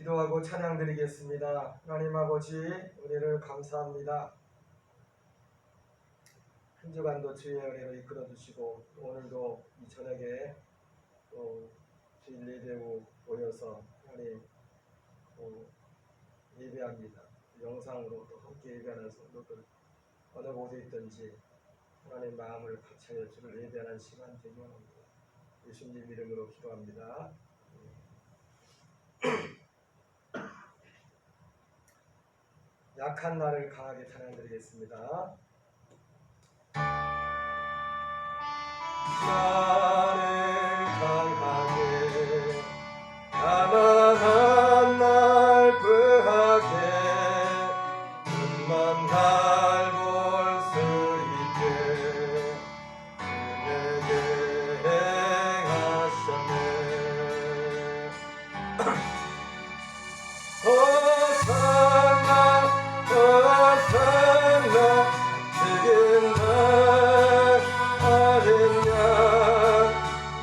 기도하고 찬양드리겠습니다. 하나님 아버지, 은혜를 감사합니다. 한 주간도 주의 은혜로 이끌어주시고 오늘도 이 저녁에 또 주일 예배로 모여서 하나님 예배합니다. 영상으로 또 함께 예배하는 성도들 어느 곳에 있든지 하나님 마음을 같이 하여 주를 예배하는 시간 되게 합니다. 예수님 이름으로 기도합니다. 약한 나를 강하게 찬양드리겠습니다. 나를 강하게 가난한 날 부하게 눈만 날 볼 수 있게 내게 행하셨네. 호산나 호산나 지금 날 아느냐.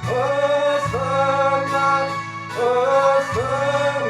호산나 호산나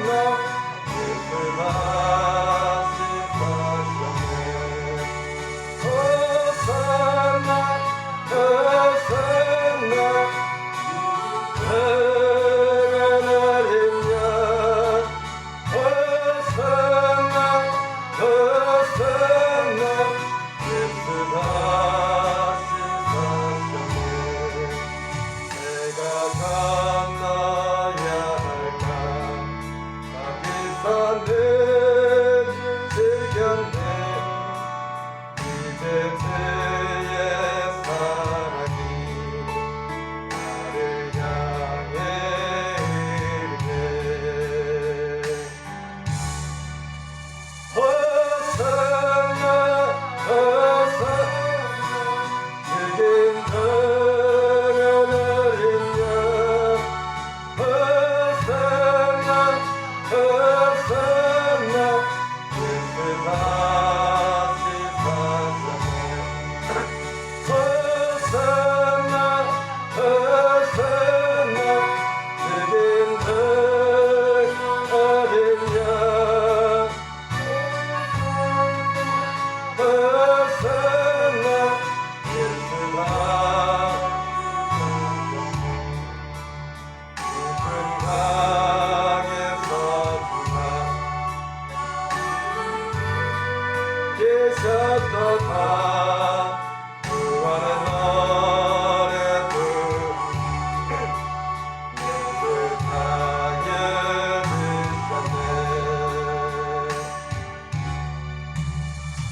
예수 다시 사셨네.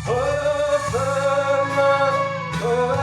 호산나 호산나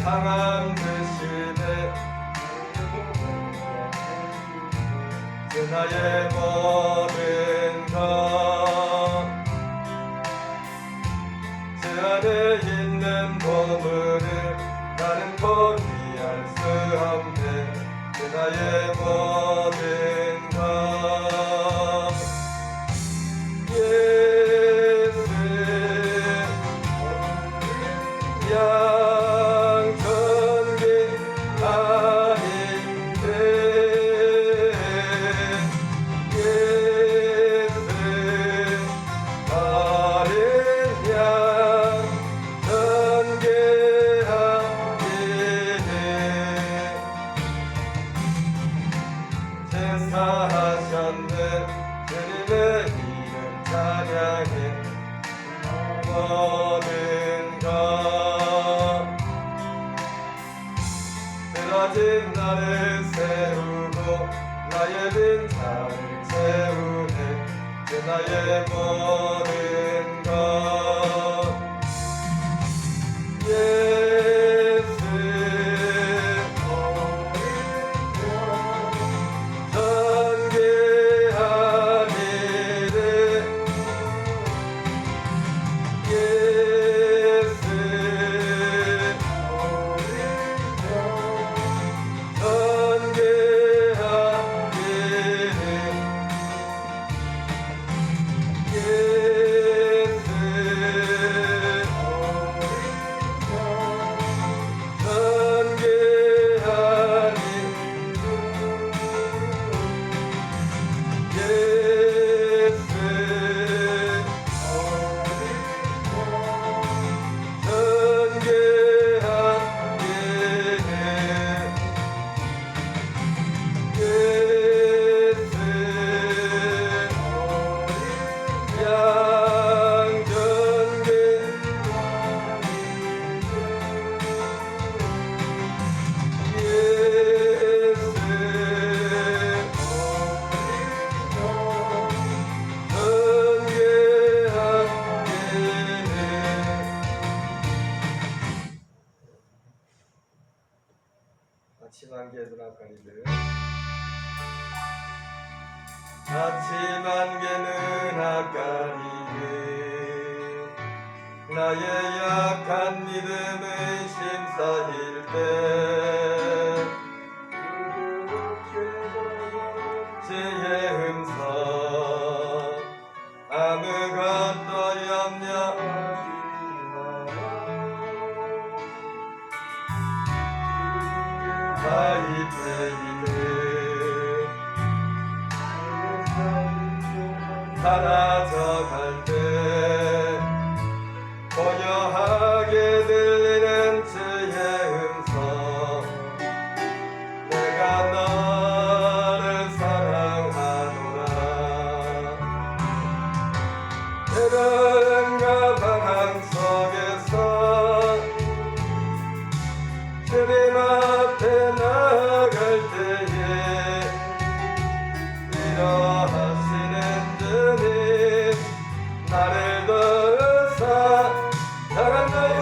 강함 드시네 주 나의 모든 것 주 안에 있는 보물을 나는 포기할 수 없네 주 나의 모든 것 예수 양천기 아닌데 예수 어린 양 제사하셨네 주님의 이름 찬양해 모든 것 쓰러진 나를 세우고 나의 빈자를 채우네 주 나의 모든 것 예수 아침 안개 눈앞가리들 아침 안개 눈앞가리들 나의 약한 믿음의 심사일 때 주의 음성 아무것도 염려하지 바위테이들 사라져갈 때 고요하게 들리는 주의 음성 내가 너를 사랑하노라 때론가 방황 속에서 주님 앞에 나갈 때에 일어나시는 주님 나를 더 사랑한 나의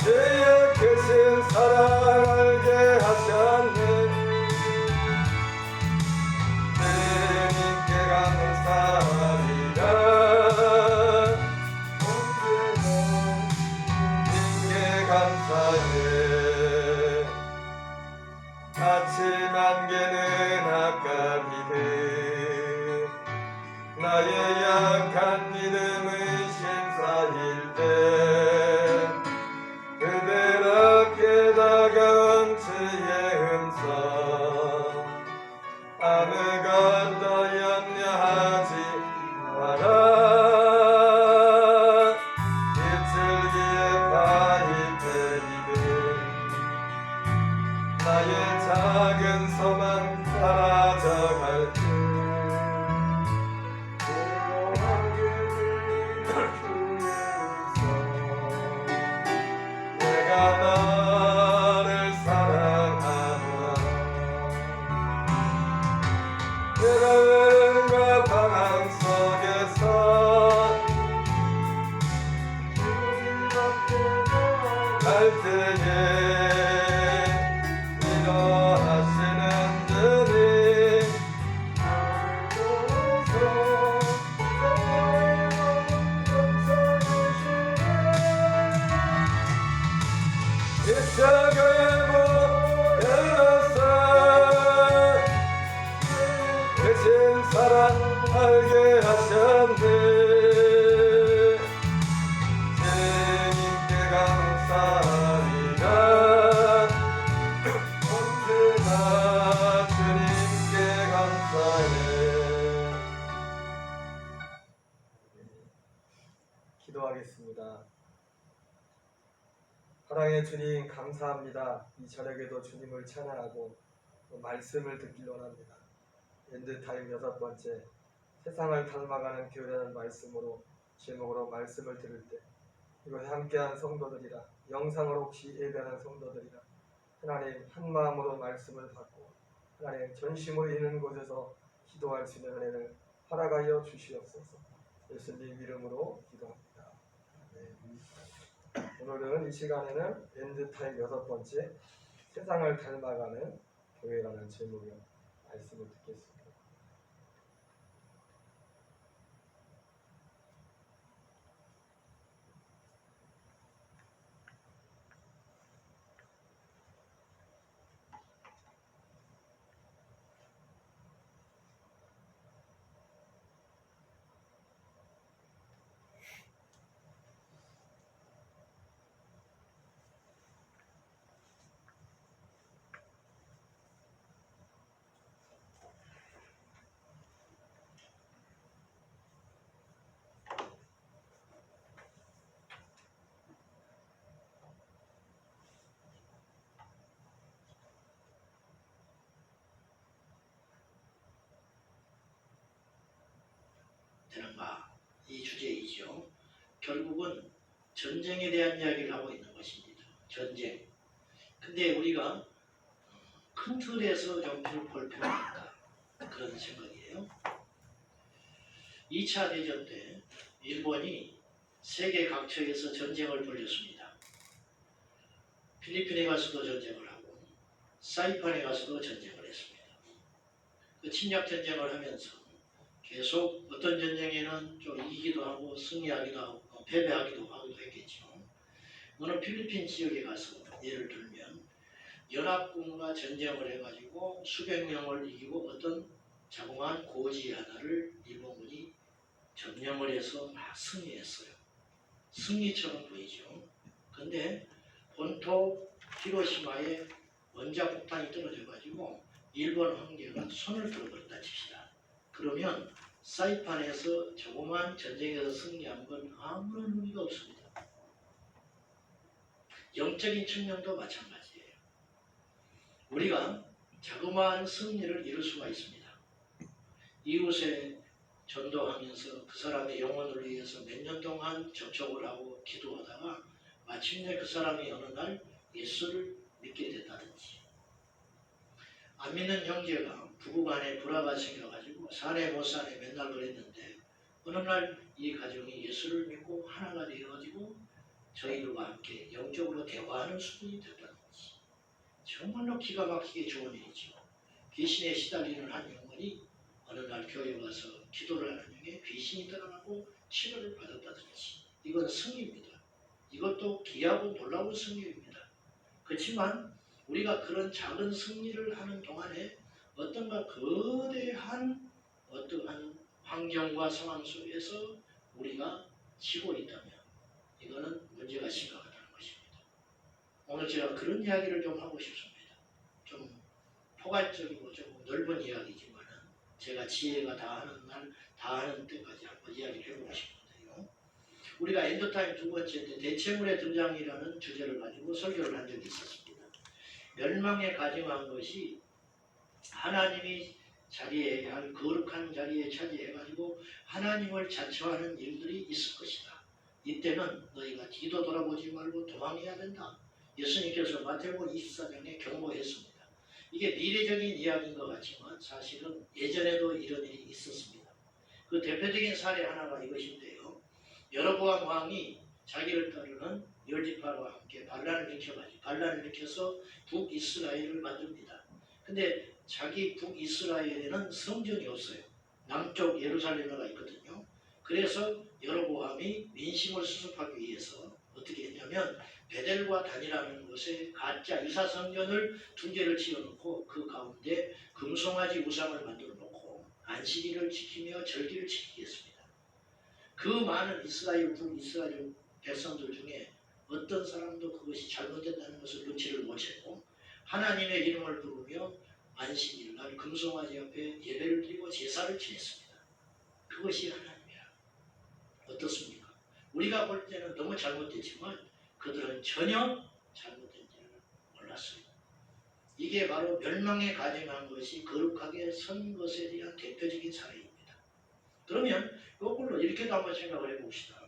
주의 크신 사랑 알게 하셨네 아침 안개는 아까비들 나의 약한 믿음의 심사일 때 그대롭게 다가온 주의 음성 아무것도 염려하지 마라 나의 작은 소망 사라져갈 때 살게 하셨네. 주님께 감사합니다. 언제나 주님께 감사해. 기도하겠습니다. 사랑의 주님 감사합니다. 이 저녁에도 주님을 찬양하고 말씀을 듣길 원합니다. 엔드타임 6번째, 세상을 닮아가는 교회라는 말씀으로 제목으로 말씀을 들을 때 이곳에 함께한 성도들이라, 영상으로 혹시 예배하는 성도들이라 하나님 한마음으로 말씀을 받고 하나님 전심으로 있는 곳에서 기도할 수 있는 은혜를 허락하여 주시옵소서. 예수님 이름으로 기도합니다. 오늘은 이 시간에는 엔드타임 6번째, 세상을 닮아가는 교회라는 제목의 말씀을 듣겠습니다. 되는가? 이 주제이죠. 결국은 전쟁에 대한 이야기를 하고 있는 것입니다. 전쟁. 근데 우리가 큰 틀에서 좀 볼 필요가 있다. 그런 생각이에요. 2차 대전 때 일본이 세계 각처에서 전쟁을 벌였습니다. 필리핀에 가서도 전쟁을 하고 사이판에 가서도 전쟁을 했습니다. 그 침략 전쟁을 하면서 계속 어떤 전쟁에는 좀 이기기도 하고 승리하기도 하고 패배하기도 하기도 했겠죠. 어느 필리핀 지역에 가서 예를 들면 연합군과 전쟁을 해가지고 수백 명을 이기고 어떤 자그마한 고지 하나를 일본군이 점령을 해서 막 승리했어요. 승리처럼 보이죠. 근데 본토 히로시마에 원자폭탄이 떨어져가지고 일본 황제가 손을 들어버렸다 칩시다. 그러면 사이판에서 조그만 전쟁에서 승리한 건 아무런 의미가 없습니다. 영적인 측면도 마찬가지예요. 우리가 자그마한 승리를 이룰 수가 있습니다. 이웃에 전도하면서 그 사람의 영혼을 위해서 몇 년 동안 접촉을 하고 기도하다가 마침내 그 사람이 어느 날 예수를 믿게 됐다든지, 안 믿는 형제가 부부간에 불화가 생겨가지고 사내 못 사내 맨날 그랬는데 어느 날 이 가정이 예수를 믿고 하나가 되어가지고 저희들과 함께 영적으로 대화하는 수준이 됐다든지, 정말로 기가 막히게 좋은 일이죠. 귀신에 시달리는 한 영혼이 어느 날 교회에 와서 기도를 하는 중에 귀신이 떠나가고 치료를 받았다든지, 이건 승리입니다. 이것도 귀하고 놀라운 승리입니다. 그렇지만 우리가 그런 작은 승리를 하는 동안에 어떤가 거대한 어떠한 환경과 상황 속에서 우리가 지고 있다면 이거는 문제가 심각하다는 것입니다. 오늘 제가 그런 이야기를 좀 하고 싶습니다. 좀 포괄적이고 좀 넓은 이야기지만 제가 지혜가 다하는 날, 다하는 때까지 한번 이야기를 해보고 싶은데요. 우리가 엔드타임 2번째 때 대체물의 등장이라는 주제를 가지고 설교를 한 적이 있었습니다. 멸망에 가증한 것이 하나님이 자리해야 할 거룩한 자리에 차지해가지고 하나님을 자처하는 일들이 있을 것이다. 이때는 너희가 뒤도 돌아보지 말고 도망해야 된다. 예수님께서 마태복음 24장에 경고했습니다. 이게 미래적인 이야기인 것 같지만 사실은 예전에도 이런 일이 있었습니다. 그 대표적인 사례 하나가 이것인데요. 여로보암 왕이 자기를 따르는 열지파와 함께 반란을 일으켜서 북이스라엘을 만듭니다. 근데 자기 북이스라엘에는 성전이 없어요. 남쪽 예루살렘에가 있거든요. 그래서 여로보암이 민심을 수습하기 위해서 어떻게 했냐면 베델과 단이라는 곳에 가짜 이사성전을 2개를 지어놓고 그 가운데 금송아지 우상을 만들어 놓고 안식일을 지키며 절기를 지키겠습니다. 그 많은 이스라엘 백성들 중에 어떤 사람도 그것이 잘못됐다는 것을 눈치를 못 채고 하나님의 이름을 부르며 안식일날 금송아지 앞에 예배를 드리고 제사를 지냈습니다. 그것이 하나님이라. 어떻습니까? 우리가 볼 때는 너무 잘못됐지만 그들은 전혀 잘못된지를 몰랐어요. 이게 바로 멸망에 가증한 것이 거룩하게 선 것에 대한 대표적인 사례입니다. 그러면 거꾸로 이렇게도 한번 생각을 해봅시다.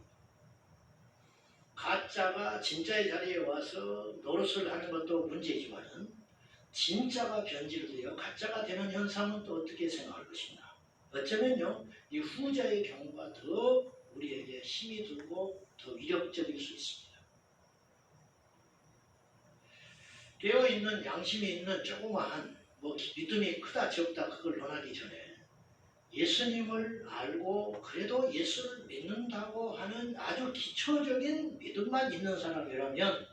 가짜가 진짜의 자리에 와서 노릇을 하는 것도 문제지만 진짜가 변질되어 가짜가 되는 현상은 또 어떻게 생각할 것인가? 어쩌면요, 이 후자의 경우가 더 우리에게 힘이 들고 더 위력적일 수 있습니다. 깨어있는 양심이 있는 조그마한 믿음이 크다 적다 그걸 논하기 전에 예수님을 알고 그래도 예수를 믿는다고 하는 아주 기초적인 믿음만 있는 사람이라면,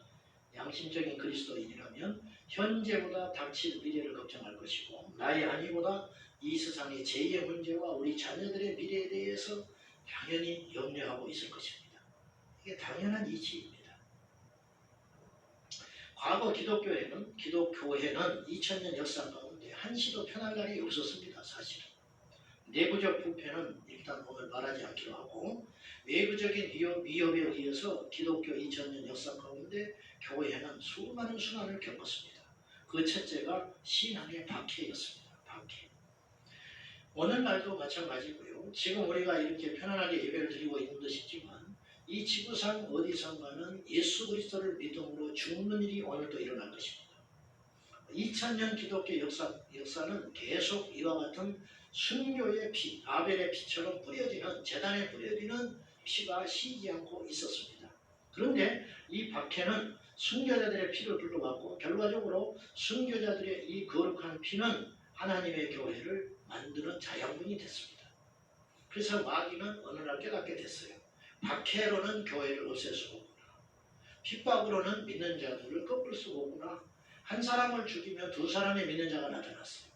양심적인 그리스도인이라면 현재보다 닥칠 미래를 걱정할 것이고 나의 안위보다 이 세상의 제2의 문제와 우리 자녀들의 미래에 대해서 당연히 염려하고 있을 것입니다. 이게 당연한 이치입니다. 과거 기독교회는 2000년 역사 가운데 한시도 편할 날이 없었습니다. 사실은. 내부적 부패는 일단 오늘 말하지 않기로 하고, 외부적인 위협에 의해서 기독교 2000년 역사 가운데 교회는 수많은 순환을 겪었습니다. 그 첫째가 신앙의 박해였습니다. 박해. 오늘날도 마찬가지고요. 지금 우리가 이렇게 편안하게 예배를 드리고 있는 것이지만 이 지구상 어디선가는 예수 그리스도를 믿음으로 죽는 일이 오늘도 일어날 것입니다. 2000년 기독교 역사는 계속 이와 같은 순교의 피, 아벨의 피처럼 뿌려지는, 제단에 뿌려지는 피가 쉬지 않고 있었습니다. 그런데 이 박해는 순교자들의 피를 불러왔고 결과적으로 순교자들의 이 거룩한 피는 하나님의 교회를 만드는 자양분이 됐습니다. 그래서 마귀는 어느 날 깨닫게 됐어요. 박해로는 교회를 없앨 수 없구나. 핍박으로는 믿는 자들을 꺾을 수 없구나. 한 사람을 죽이면 두 사람의 믿는 자가 나타났어요.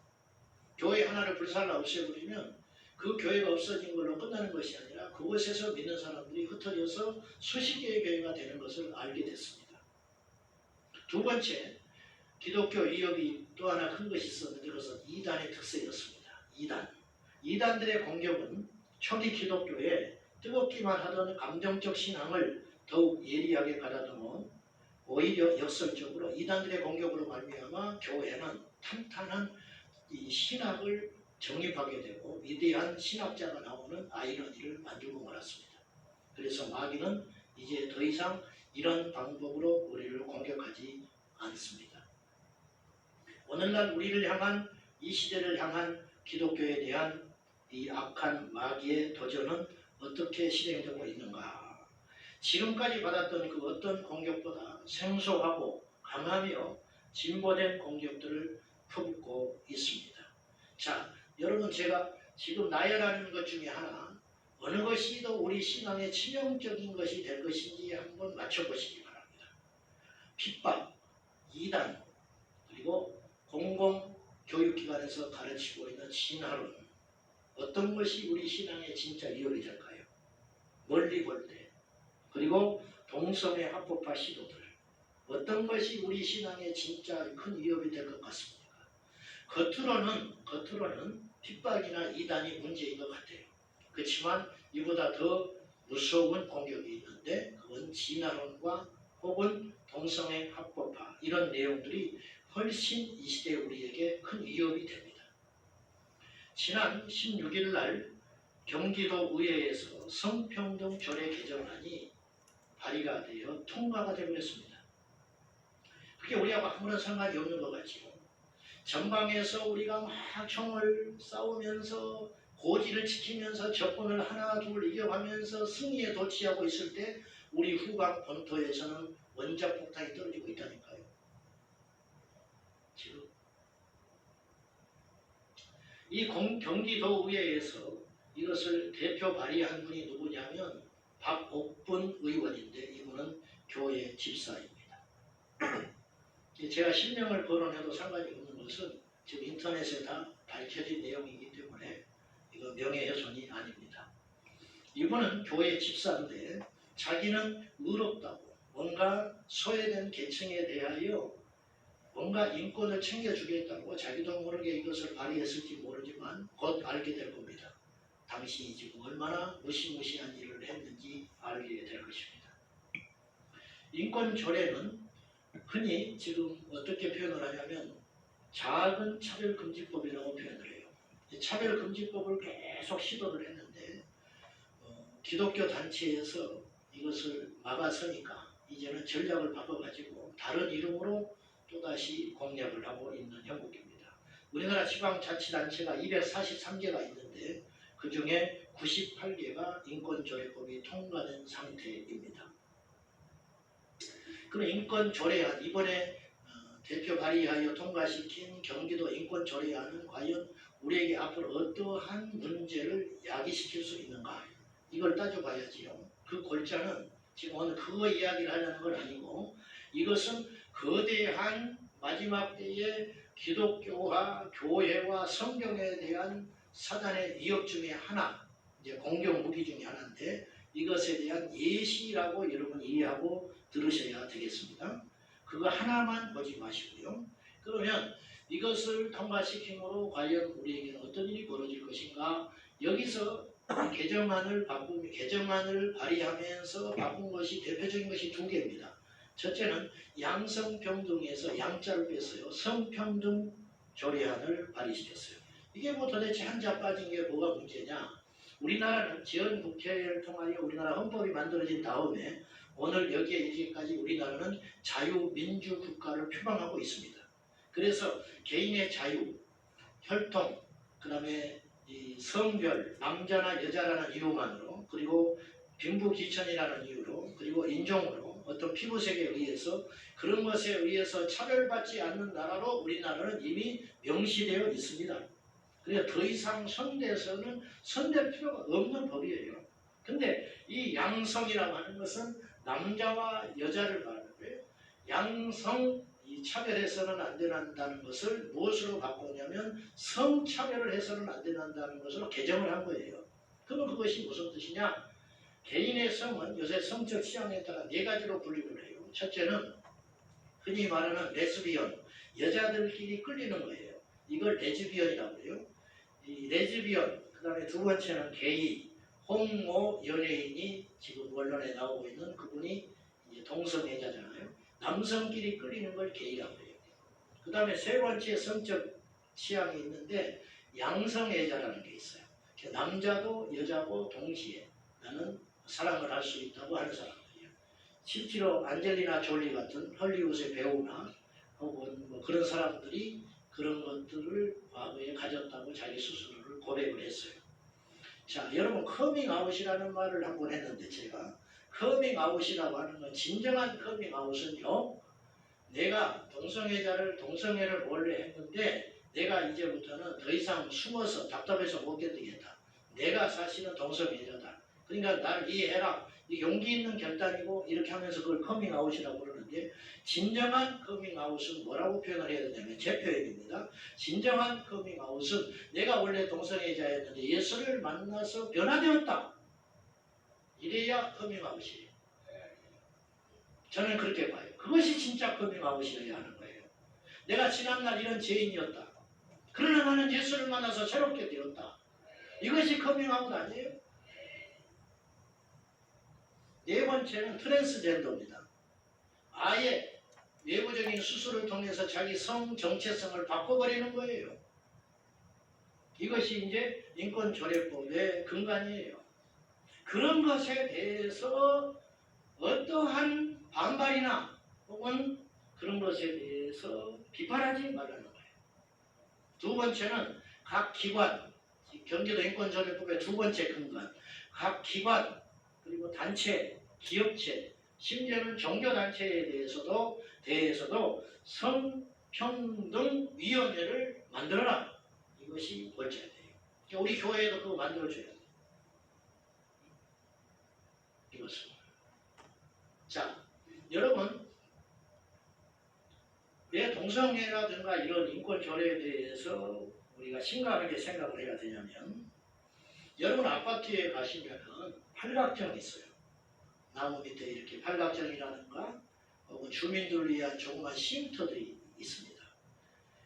교회 하나를 불살라 없애버리면 그 교회가 없어진 걸로 끝나는 것이 아니라 그곳에서 믿는 사람들이 흩어져서 수십 개의 교회가 되는 것을 알게 됐습니다. 두 번째, 기독교 위협이 또 하나 큰 것이 있었는데 그것은 이단의 특성이었습니다. 이단들의 공격은 초기 기독교에 뜨겁기만 하던 감정적 신앙을 더욱 예리하게 가다듬어 오히려 역설적으로 이단들의 공격으로 말미암아 교회는 탄탄한 이 신학을 정립하게 되고 위대한 신학자가 나오는 아이러니를 만들고 말았습니다. 그래서 마귀는 이제 더 이상 이런 방법으로 우리를 공격하지 않습니다. 오늘날 우리를 향한, 이 시대를 향한 기독교에 대한 이 악한 마귀의 도전은 어떻게 실행되고 있는가? 지금까지 받았던 그 어떤 공격보다 생소하고 강하며 진보된 공격들을 퍼붓고 있습니다. 자, 여러분, 제가 지금 나열하는 것 중에 하나, 어느 것이 더 우리 신앙에 치명적인 것이 될 것인지 한번 맞춰보시기 바랍니다. 핍박, 이단, 그리고 공공교육기관에서 가르치고 있는 진화론, 어떤 것이 우리 신앙에 진짜 위협이 될까요? 멀리 볼 때. 그리고 동성애 합법화 시도들, 어떤 것이 우리 신앙에 진짜 큰 위협이 될 것 같습니까? 겉으로는 핍박이나 이단이 문제인 것 같아요. 그렇지만 이보다 더 무서운 공격이 있는데 그건 진화론과 혹은 동성애 합법화, 이런 내용들이 훨씬 이 시대 우리에게 큰 위협이 됩니다. 지난 16일 날 경기도 의회에서 성평등 조례 개정안이 발의가 되어 통과가 되어버렸습니다. 그게 우리하고 아무런 상관이 없는 것 같지요. 전방에서 우리가 막 총을 싸우면서 고지를 지키면서 적군을 하나 둘 이겨가면서 승리에 도취하고 있을 때 우리 후방 본토에서는 원자 폭탄이 떨어지고 있다니까요. 지금 이 경기도 의회에서 이것을 대표 발의한 분이 누구냐면 박옥분 의원인데 이분은 교회 집사입니다. 제가 실명을 거론해도 상관이 없는 것은 지금 인터넷에 다 밝혀진 내용이기 때문에 이거 명예훼손이 아닙니다. 이분은 교회 집사인데 자기는 의롭다고 뭔가 소외된 계층에 대하여 뭔가 인권을 챙겨주겠다고 자기도 모르게 이것을 발휘했을지 모르지만 곧 알게 될 겁니다. 당신이 지금 얼마나 무시무시한 일을 했는지 알게 될 것입니다. 인권조례는 흔히 지금 어떻게 표현을 하냐면 작은 차별금지법이라고 표현을 해요. 이 차별금지법을 계속 시도를 했는데 기독교 단체에서 이것을 막아서니까 이제는 전략을 바꿔가지고 다른 이름으로 또다시 공략을 하고 있는 형국입니다. 우리나라 지방자치단체가 243개가 있는데 그 중에 98개가 인권조례법이 통과된 상태입니다. 그럼 인권조례안 이번에 대표 발의하여 통과시킨 경기도 인권조례안은 과연 우리에게 앞으로 어떠한 문제를 야기시킬 수 있는가? 이걸 따져봐야지요. 그 골자는 지금 오늘 그거 이야기를 하려는 건 아니고 이것은 거대한 마지막 때의 기독교와 교회와 성경에 대한 사단의 위협 중에 하나, 이제 공격 무기 중에 하나인데 이것에 대한 예시라고 여러분 이해하고 들으셔야 되겠습니다. 그거 하나만 보지 마시고요. 그러면 이것을 통과시킴으로 과연 우리에게는 어떤 일이 벌어질 것인가? 여기서 개정안을 발의하면서 바꾼 것이 대표적인 것이 두 개입니다. 첫째는 양성평등에서 양자를 뺐어요. 성평등 조례안을 발의시켰어요. 이게 뭐 도대체 한자 빠진 게 뭐가 문제냐? 우리나라는 지원국회를 통하여 우리나라 헌법이 만들어진 다음에 오늘 여기에 이르기까지 우리나라는 자유민주국가를 표방하고 있습니다. 그래서 개인의 자유, 혈통, 그 다음에 이 성별, 남자나 여자라는 이유만으로 그리고 빈부귀천이라는 이유로 그리고 인종으로 어떤 피부색에 의해서 그런 것에 의해서 차별받지 않는 나라로 우리나라는 이미 명시되어 있습니다. 그래서 더 이상 선대할 필요가 없는 법이에요. 근데 이 양성이라고 하는 것은 남자와 여자를 말하는 거예요. 양성 이 차별해서는 안 된다는 것을 무엇으로 바꾸냐면 성차별을 해서는 안 된다는 것으로 개정을 한 거예요. 그러면 그것이 무슨 뜻이냐? 개인의 성은 요새 성적 취향에 따라 네 가지로 분류를 해요. 첫째는 흔히 말하는 레즈비언, 여자들끼리 끌리는 거예요. 이걸 레즈비언이라고 해요. 이 레즈비언, 그 다음에 두 번째는 게이, 홍모 연예인이 지금 언론에 나오고 있는 그분이 이제 동성애자잖아요. 남성끼리 끌리는 걸 게이라고 해요. 그 다음에 세 번째 성적 취향이 있는데 양성애자라는 게 있어요. 남자도 여자고 동시에 나는 사랑을 할 수 있다고 하는 사람들이에요. 실제로 안젤리나 졸리 같은 헐리우드의 배우나 혹은 뭐 그런 사람들이 그런 것들을 과거에 가졌다고 자기 스스로를 고백을 했어요. 자, 여러분 커밍아웃이라는 말을 한번 했는데 제가 커밍아웃이라고 하는 건 진정한 커밍아웃은요. 내가 동성애를 원래 했는데 내가 이제부터는 더 이상 숨어서 답답해서 못 견디겠다. 내가 사실은 동성애자다. 그러니까 날 이해해라. 용기 있는 결단이고 이렇게 하면서 그걸 커밍아웃이라고 그러는데 진정한 커밍아웃은 뭐라고 표현을 해야 되냐면 제 표현입니다. 진정한 커밍아웃은 내가 원래 동성애자였는데 예수를 만나서 변화되었다. 이래야 커밍아웃이에요. 저는 그렇게 봐요. 그것이 진짜 커밍아웃이어야 하는 거예요. 내가 지난날 이런 죄인이었다. 그러나 나는 예수를 만나서 새롭게 되었다. 이것이 커밍아웃 아니에요? 네 번째는 트랜스젠더입니다. 아예 외부적인 수술을 통해서 자기 성 정체성을 바꿔버리는 거예요. 이것이 이제 인권조례법의 근간이에요. 그런 것에 대해서 어떠한 반발이나 혹은 그런 것에 대해서 비판하지 말라는 거예요. 두 번째는 각 기관, 경기도 인권조례법의 두 번째 근간, 각 기관 그리고 단체, 기업체, 심지어는 종교단체에 대해서도 성평등위원회를 만들어라. 이것이 골자돼요. 우리 교회에도 그거 만들어줘야 돼요. 이것은. 자, 여러분 왜 동성애라든가 이런 인권 조례에 대해서 우리가 심각하게 생각을 해야 되냐면 여러분 아파트에 가시면은 팔각정이 있어요. 나무 밑에 이렇게 팔각정이라든가 혹은 주민들을 위한 조그만 쉼터들이 있습니다.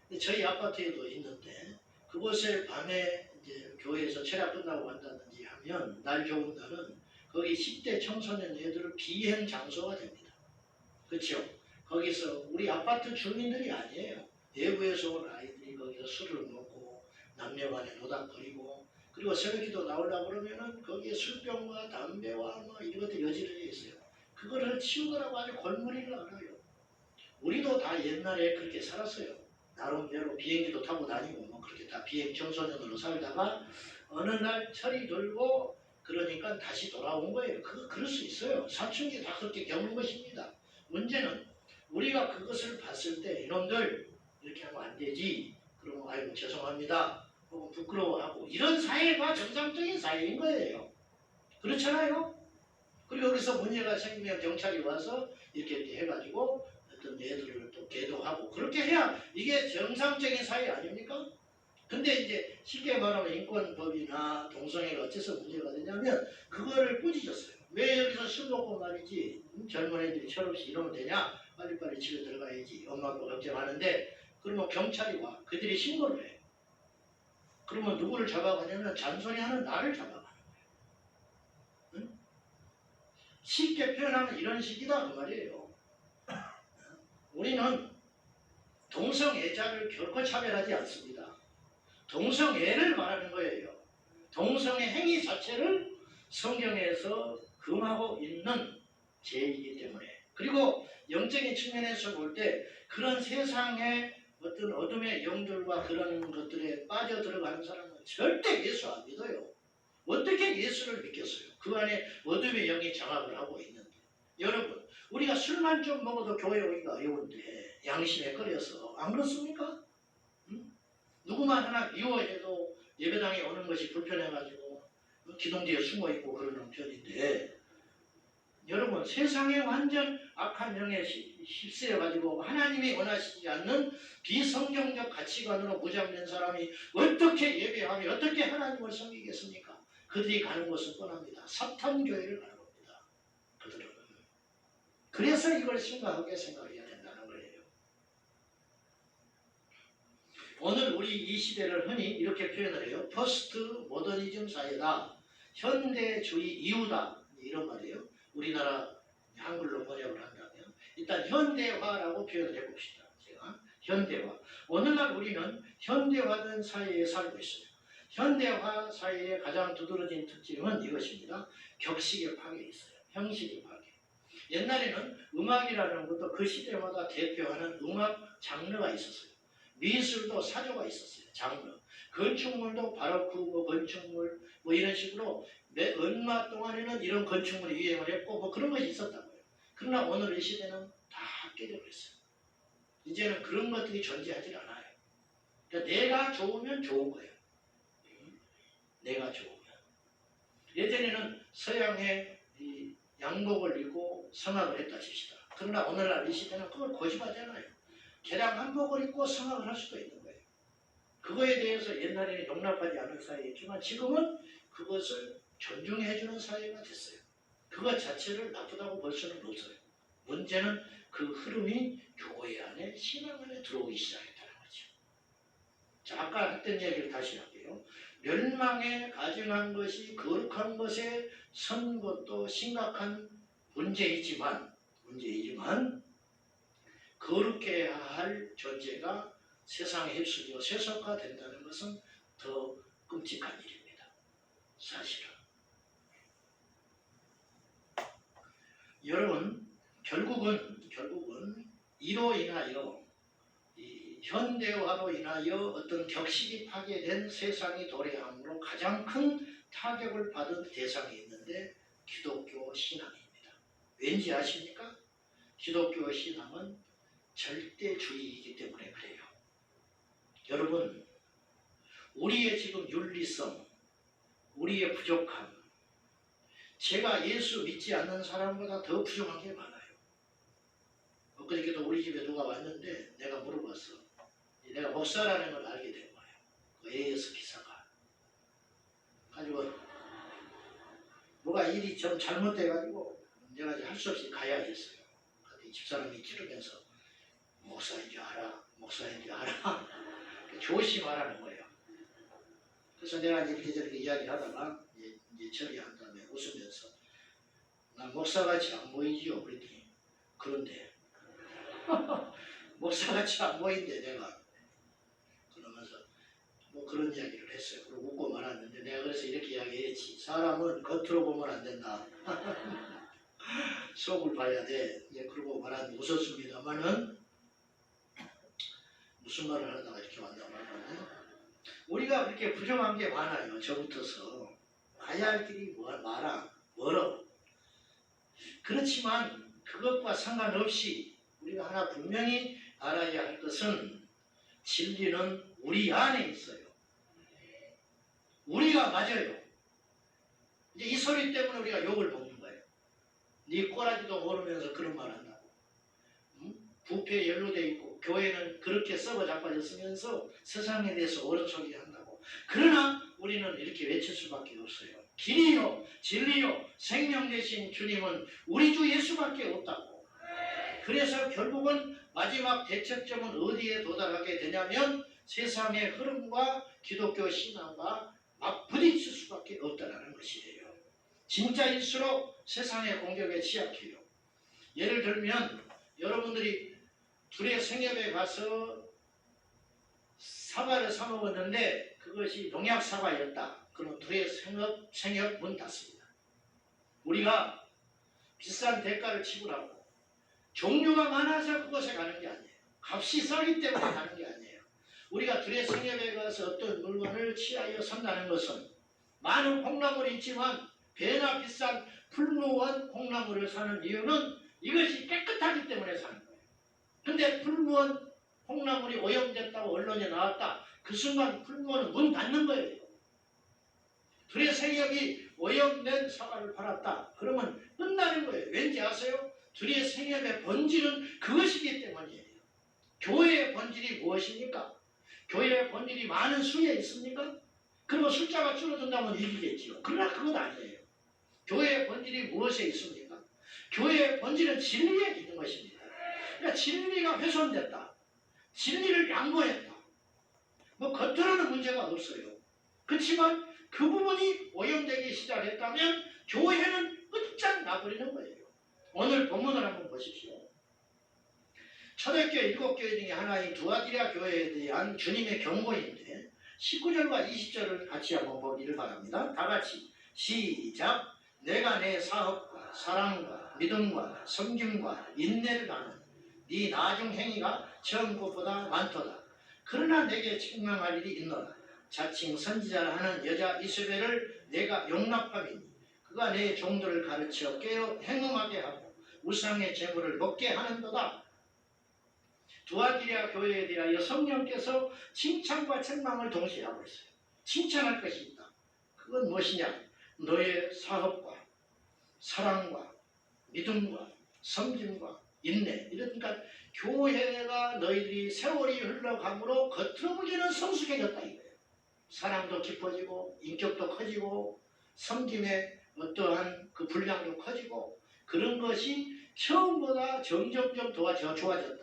근데 저희 아파트에도 있는데 그곳에 밤에 이제 교회에서 철야 끝나고 간다든지 하면 날 좋은 날은 거기 10대 청소년 애들을 비행 장소가 됩니다. 그렇죠? 거기서 우리 아파트 주민들이 아니에요. 외부에서 온 아이들이 거기서 술을 먹고 남녀간에 노닥거리고 그리고 새벽기도 나오려고 그러면은 거기에 술병과 담배와 뭐 이런 것들이 여지러져 있어요. 그거를 치우느라고 아주 골머리를 앓아요. 우리도 다 옛날에 그렇게 살았어요. 나름대로 비행기도 타고 다니고 뭐 그렇게 다 비행 청소년으로 살다가 어느 날 철이 들고 그러니까 다시 돌아온 거예요. 그럴 수 있어요. 사춘기 다 그렇게 겪는 것입니다. 문제는 우리가 그것을 봤을 때 이놈들 이렇게 하면 안 되지. 그러면 아이고 죄송합니다. 혹은 부끄러워하고 이런 사회가 정상적인 사회인 거예요. 그렇잖아요. 그리고 여기서 문제가 생기면 경찰이 와서 이렇게 해가지고 어떤 애들을 또 계도하고 그렇게 해야 이게 정상적인 사회 아닙니까? 근데 이제 쉽게 말하면 인권법이나 동성애가 어째서 문제가 되냐면 그거를 꾸짖었어요. 왜 여기서 술 먹고 말이지 젊은 애들이 철없이 이러면 되냐? 빨리빨리 집에 들어가야지. 엄마 아빠 걱정하는데 그러면 경찰이 와. 그들이 신고를 해. 그러면 누구를 잡아가냐면 잔소리하는 나를 잡아가는 거예요. 응? 쉽게 표현하면 이런 식이다 그 말이에요. 우리는 동성애자를 결코 차별하지 않습니다. 동성애를 말하는 거예요. 동성애 행위 자체를 성경에서 금하고 있는 죄이기 때문에 그리고 영적인 측면에서 볼 때 그런 세상의 어떤 어둠의 영들과 그런 것들에 빠져들어가는 사람은 절대 예수 안 믿어요. 어떻게 예수를 믿겠어요? 그 안에 어둠의 영이 장악을 하고 있는데 여러분 우리가 술만 좀 먹어도 교회 오기가 어려운데 양심에 끌려서 안 그렇습니까? 응? 누구만 하나 미워해도 예배당에 오는 것이 불편해가지고 기둥 뒤에 숨어있고 그러는 편인데 여러분 세상에 완전 악한 영에 휩쓸려가지고 하나님이 원하시지 않는 비성경적 가치관으로 무장된 사람이 어떻게 예배하며 어떻게 하나님을 섬기겠습니까? 그들이 가는 곳은 뻔합니다. 사탄교회를 가는 겁니다. 그들은. 그래서 이걸 심각하게 생각해야 된다는 거예요. 오늘 우리 이 시대를 흔히 이렇게 표현을 해요. 포스트 모더니즘 사회다. 현대주의 이후다. 이런 말이에요. 우리나라 한글로 번역을 한다면 일단 현대화라고 표현을 해봅시다. 제가 현대화. 오늘날 우리는 현대화된 사회에 살고 있어요. 현대화 사회의 가장 두드러진 특징은 이것입니다. 격식의 파괴 있어요. 형식의 파괴. 옛날에는 음악이라는 것도 그 시대마다 대표하는 음악 장르가 있었어요. 미술도 사조가 있었어요. 장르. 건축물도 바로크 건축물 이런 식으로 얼마 동안에는 이런 건축물이 유행을 했고 그런 것이 있었단 거예요. 그러나 오늘 이 시대는 다 깨져버렸어요. 이제는 그런 것들이 존재하지 않아요. 그러니까 내가 좋으면 좋은 거예요. 내가 좋으면. 예전에는 서양의 이 양복을 입고 성악을 했다 칩시다. 그러나 오늘날 이 시대는 그걸 고집하잖아요. 개량 한복을 입고 성악을 할 수도 있는 거예요. 그거에 대해서 옛날에는 용납하지 않은 사회였지만 지금은 그것을 존중해주는 사회가 됐어요. 그것 자체를 나쁘다고 볼 수는 없어요. 문제는 그 흐름이 교회 안에 신앙 안에 들어오기 시작했다는 거죠. 자, 아까 했던 얘기를 다시 할게요. 멸망에 가증한 것이 거룩한 것에 선 것도 심각한 문제이지만 거룩해야 할 존재가 세상에 휩쓸려 세속화된다는 것은 더 끔찍한 일입니다. 사실은. 여러분 결국은 이로 인하여 이 현대화로 인하여 어떤 격식이 파괴된 세상이 도래함으로 가장 큰 타격을 받은 대상이 있는데 기독교 신앙입니다. 왠지 아십니까? 기독교 신앙은 절대주의이기 때문에 그래요. 여러분 우리의 지금 윤리성, 우리의 부족함, 제가 예수 믿지 않는 사람보다 더 부족한 게 많아요. 엊그저께도 우리 집에 누가 왔는데 내가 물어봤어. 내가 목사라는 걸 알게 된 거예요. 그 AS 기사가. 가지고 뭐가 일이 좀 잘못돼가지고 내가 이제 할 수 없이 가야 됐어요. 그때 집사람이 찌르면서 목사인 줄 알아, 목사인 줄 알아. 조심하라는 거예요. 그래서 내가 이렇게 저렇게 이야기하다가 이제 처리한 다음에 웃으면서 난 목사같이 안 보이지요. 그랬더니 그런데 목사같이 안 보이는데 내가 그러면서 뭐 그런 이야기를 했어요. 그리고 웃고 말았는데 내가 그래서 이렇게 이야기했지. 사람은 겉으로 보면 안 된다. 속을 봐야 돼. 예, 그러고 말았는데 웃었습니다만은 무슨 말을 하다가 이렇게 왔나 말았네. 우리가 그렇게 부정한 게 많아요. 저부터서 가야 할 길이 멀어. 그렇지만 그것과 상관없이 우리가 하나 분명히 알아야 할 것은 진리는 우리 안에 있어요. 우리가 맞아요. 이제 이 소리 때문에 우리가 욕을 먹는 거예요. 네 꼬라지도 모르면서 그런 말 한다고. 부패에 연루돼 있고 교회는 그렇게 썩어 자빠졌으면서 세상에 대해서 옳은 소리 한다고. 그러나 우리는 이렇게 외칠 수밖에 없어요. 길이요 진리요 생명 되신 주님은 우리 주 예수밖에 없다고. 그래서 결국은 마지막 대척점은 어디에 도달하게 되냐면 세상의 흐름과 기독교 신앙과 막 부딪힐 수밖에 없다는 것이에요. 진짜일수록 세상의 공격에 취약해요. 예를 들면 여러분들이 둘의 생협에 가서 사과를 사 먹었는데 그것이 농약 사과였다. 그럼 둘의 생협 문 닫습니다. 우리가 비싼 대가를 지불하고 종류가 많아서 그곳에 가는 게 아니에요. 값이 싸기 때문에 가는 게 아니에요. 우리가 둘의 생협에 가서 어떤 물건을 취하여 산다는 것은 많은 콩나물이 있지만 배나 비싼 풀무원 콩나물을 사는 이유는 이것이 깨끗하기 때문에 사는 거예요. 근데 풀무원 콩나물이 오염됐다고 언론에 나왔다. 그 순간 풀무원은 문 닫는 거예요. 둘의 생협이 오염된 사과를 팔았다. 그러면 끝나는 거예요. 왠지 아세요? 둘의 생협의 본질은 그것이기 때문이에요. 교회의 본질이 무엇입니까? 교회의 본질이 많은 수에 있습니까? 그리고 숫자가 줄어든다면 이기겠지요. 그러나 그건 아니에요. 교회의 본질이 무엇에 있습니까? 교회의 본질은 진리에 있는 것입니다. 그러니까 진리가 훼손됐다. 진리를 양보했다. 뭐 겉으로는 문제가 없어요. 그렇지만 그 부분이 오염되기 시작했다면 교회는 끝장 나버리는 거예요. 오늘 본문을 한번 보십시오. 초대교회 7교회 중에 하나인 두아디라 교회에 대한 주님의 경고인데 19절과 20절을 같이 한번 보기를 바랍니다. 다 같이 시작. 내가 내 사업과 사랑과 믿음과 섬김과 인내를 아는 네 나중 행위가 처음 것보다 많도다. 그러나 내게 책망할 일이 있노라. 자칭 선지자라 하는 여자 이스벨을 내가 용납함이니 그가 내 종들을 가르쳐 깨어 행음하게 하고 우상의 제물을 먹게 하는도다. 두아디라 교회에 대하여 성령께서 칭찬과 책망을 동시에 하고 있어요. 칭찬할 것이 있다. 그건 무엇이냐? 너의 사업과 사랑과 믿음과 섬김과 인내. 이러니까 교회가 너희들이 세월이 흘러감으로 겉으로 보기에는 성숙해졌다 이거예요. 사랑도 깊어지고 인격도 커지고 섬김의 어떠한 그 분량도 커지고 그런 것이 처음보다 점점점 좋아졌다.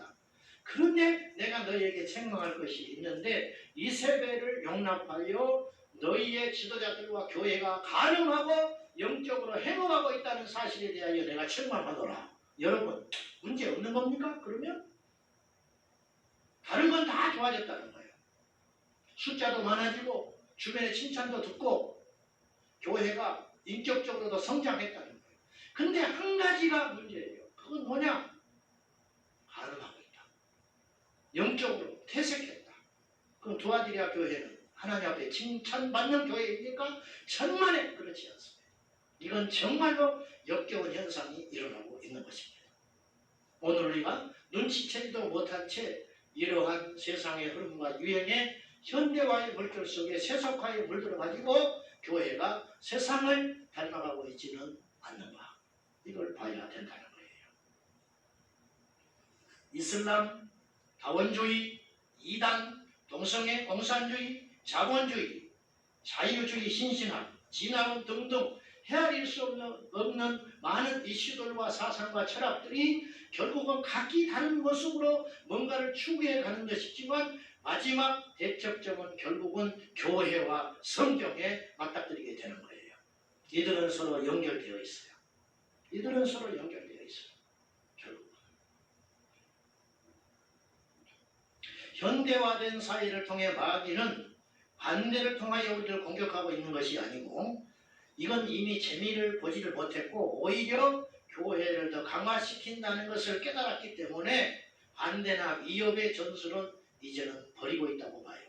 그런데 내가 너희에게 책망할 것이 있는데 이세벨을 용납하여 너희의 지도자들과 교회가 가늠하고 영적으로 행음하고 있다는 사실에 대하여 내가 책망하노라. 여러분 문제 없는 겁니까? 그러면 다른 건 다 좋아졌다는 거예요. 숫자도 많아지고 주변의 칭찬도 듣고 교회가 인격적으로도 성장했다는 거예요. 근데 한 가지가 문제예요. 그건 뭐냐? 가늠하고 있다. 영적으로 퇴색했다. 그럼 두아디라 교회는 하나님 앞에 칭찬받는 교회입니까? 천만에 그렇지 않습니다. 이건 정말로 역겨운 현상이 일어나고 있는 것입니다. 오늘 우리가 눈치채지도 못한 채 이러한 세상의 흐름과 유행에 현대화의 물결 속에 세속화에 물들어가지고 교회가 세상을 닮아가고 있지는 않는가. 이걸 봐야 된다는 거예요. 이슬람, 다원주의, 이단, 동성애, 공산주의, 자본주의, 자유주의, 신신학 진화론 등등 헤아릴 수 없는 많은 이슈들과 사상과 철학들이 결국은 각기 다른 모습으로 뭔가를 추구해 가는 것이지만 마지막 대척점은 결국은 교회와 성경에 맞닥뜨리게 되는 거예요. 이들은 서로 연결되어 있어요. 이들은 서로 연결되어 있어요. 결국 현대화된 사회를 통해 마귀는 반대를 통하여 우리를 공격하고 있는 것이 아니고 이건 이미 재미를 보지를 못했고 오히려 교회를 더 강화시킨다는 것을 깨달았기 때문에 반대나 위협의 전술은 이제는 버리고 있다고 봐요.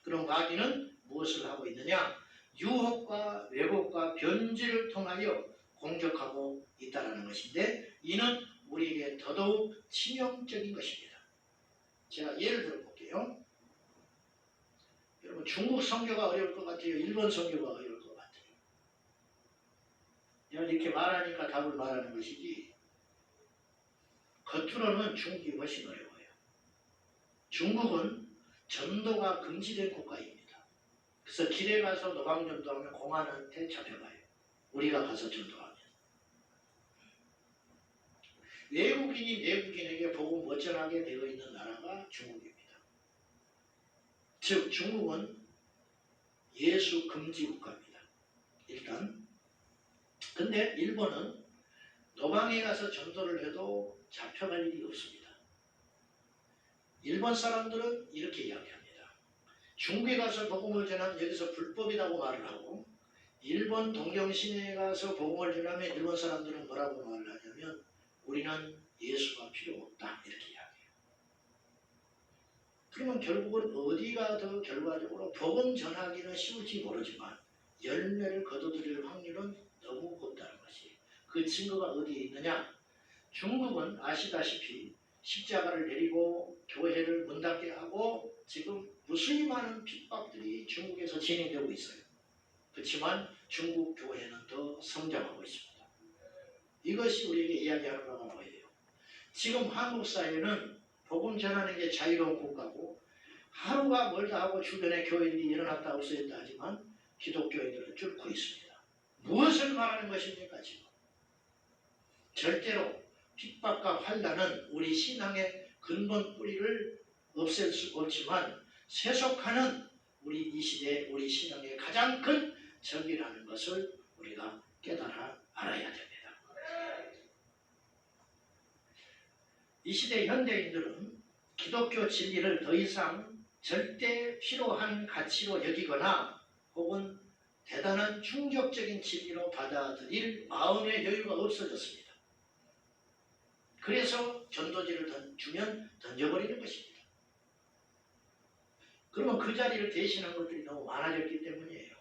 그럼 마귀는 무엇을 하고 있느냐? 유혹과 왜곡과 변질을 통하여 공격하고 있다는 것인데 이는 우리에게 더더욱 치명적인 것입니다. 제가 예를 들어 볼게요. 여러분 중국 선교가 어려울 것 같아요? 일본 선교가 어려울 것 같아요? 내가 이렇게 말하니까 답을 말하는 것이지 겉으로는 중국이 훨씬 어려워요. 중국은 전도가 금지된 국가입니다. 그래서 길에 가서 노방전도하면 공안한테 잡혀가요. 우리가 가서 전도하면. 외국인이 내국인에게 복음 못 전하게 되어 있는 나라가 중국입니다. 즉 중국은 예수 금지 국가입니다. 일단 근데 일본은 노방에 가서 전도를 해도 잡혀갈 일이 없습니다. 일본 사람들은 이렇게 이야기합니다. 중국에 가서 복음을 전하면 여기서 불법이라고 말을 하고 일본 동경 시내에 가서 복음을 전하면 일본 사람들은 뭐라고 말을 하냐면 우리는 예수가 필요 없다 이렇게 이야기해요. 그러면 결국은 어디가 더 결과적으로 복음 전하기는 쉬울지 모르지만 열매를 거둬들일 확률은 너무 높다는 것이 그 증거가 어디에 있느냐? 중국은 아시다시피 십자가를 내리고 교회를 문 닫게 하고 지금 무수히 많은 핍박들이 중국에서 진행되고 있어요. 그렇지만 중국 교회는 더 성장하고 있습니다. 이것이 우리에게 이야기하는 바가 뭐예요? 지금 한국 사회는 복음 전하는 게 자유로운 국가고 하루가 멀다 하고 주변에 교회들이 일어났다 없어졌다 하지만 기독교인들은 뚫고 있습니다. 무엇을 말하는 것입니까 지금? 절대로 핍박과 환난은 우리 신앙의 근본 뿌리를 없앨 수 없지만 세속화는 우리 이 시대 우리 신앙의 가장 큰 적이라는 것을 우리가 깨달아 알아야 됩니다. 이 시대 현대인들은 기독교 진리를 더 이상 절대 필요한 가치로 여기거나 혹은 대단한 충격적인 진리로 받아들일 마음의 여유가 없어졌습니다. 그래서 전도지를 주면 던져버리는 것입니다. 그러면 그 자리를 대신한 것들이 너무 많아졌기 때문이에요.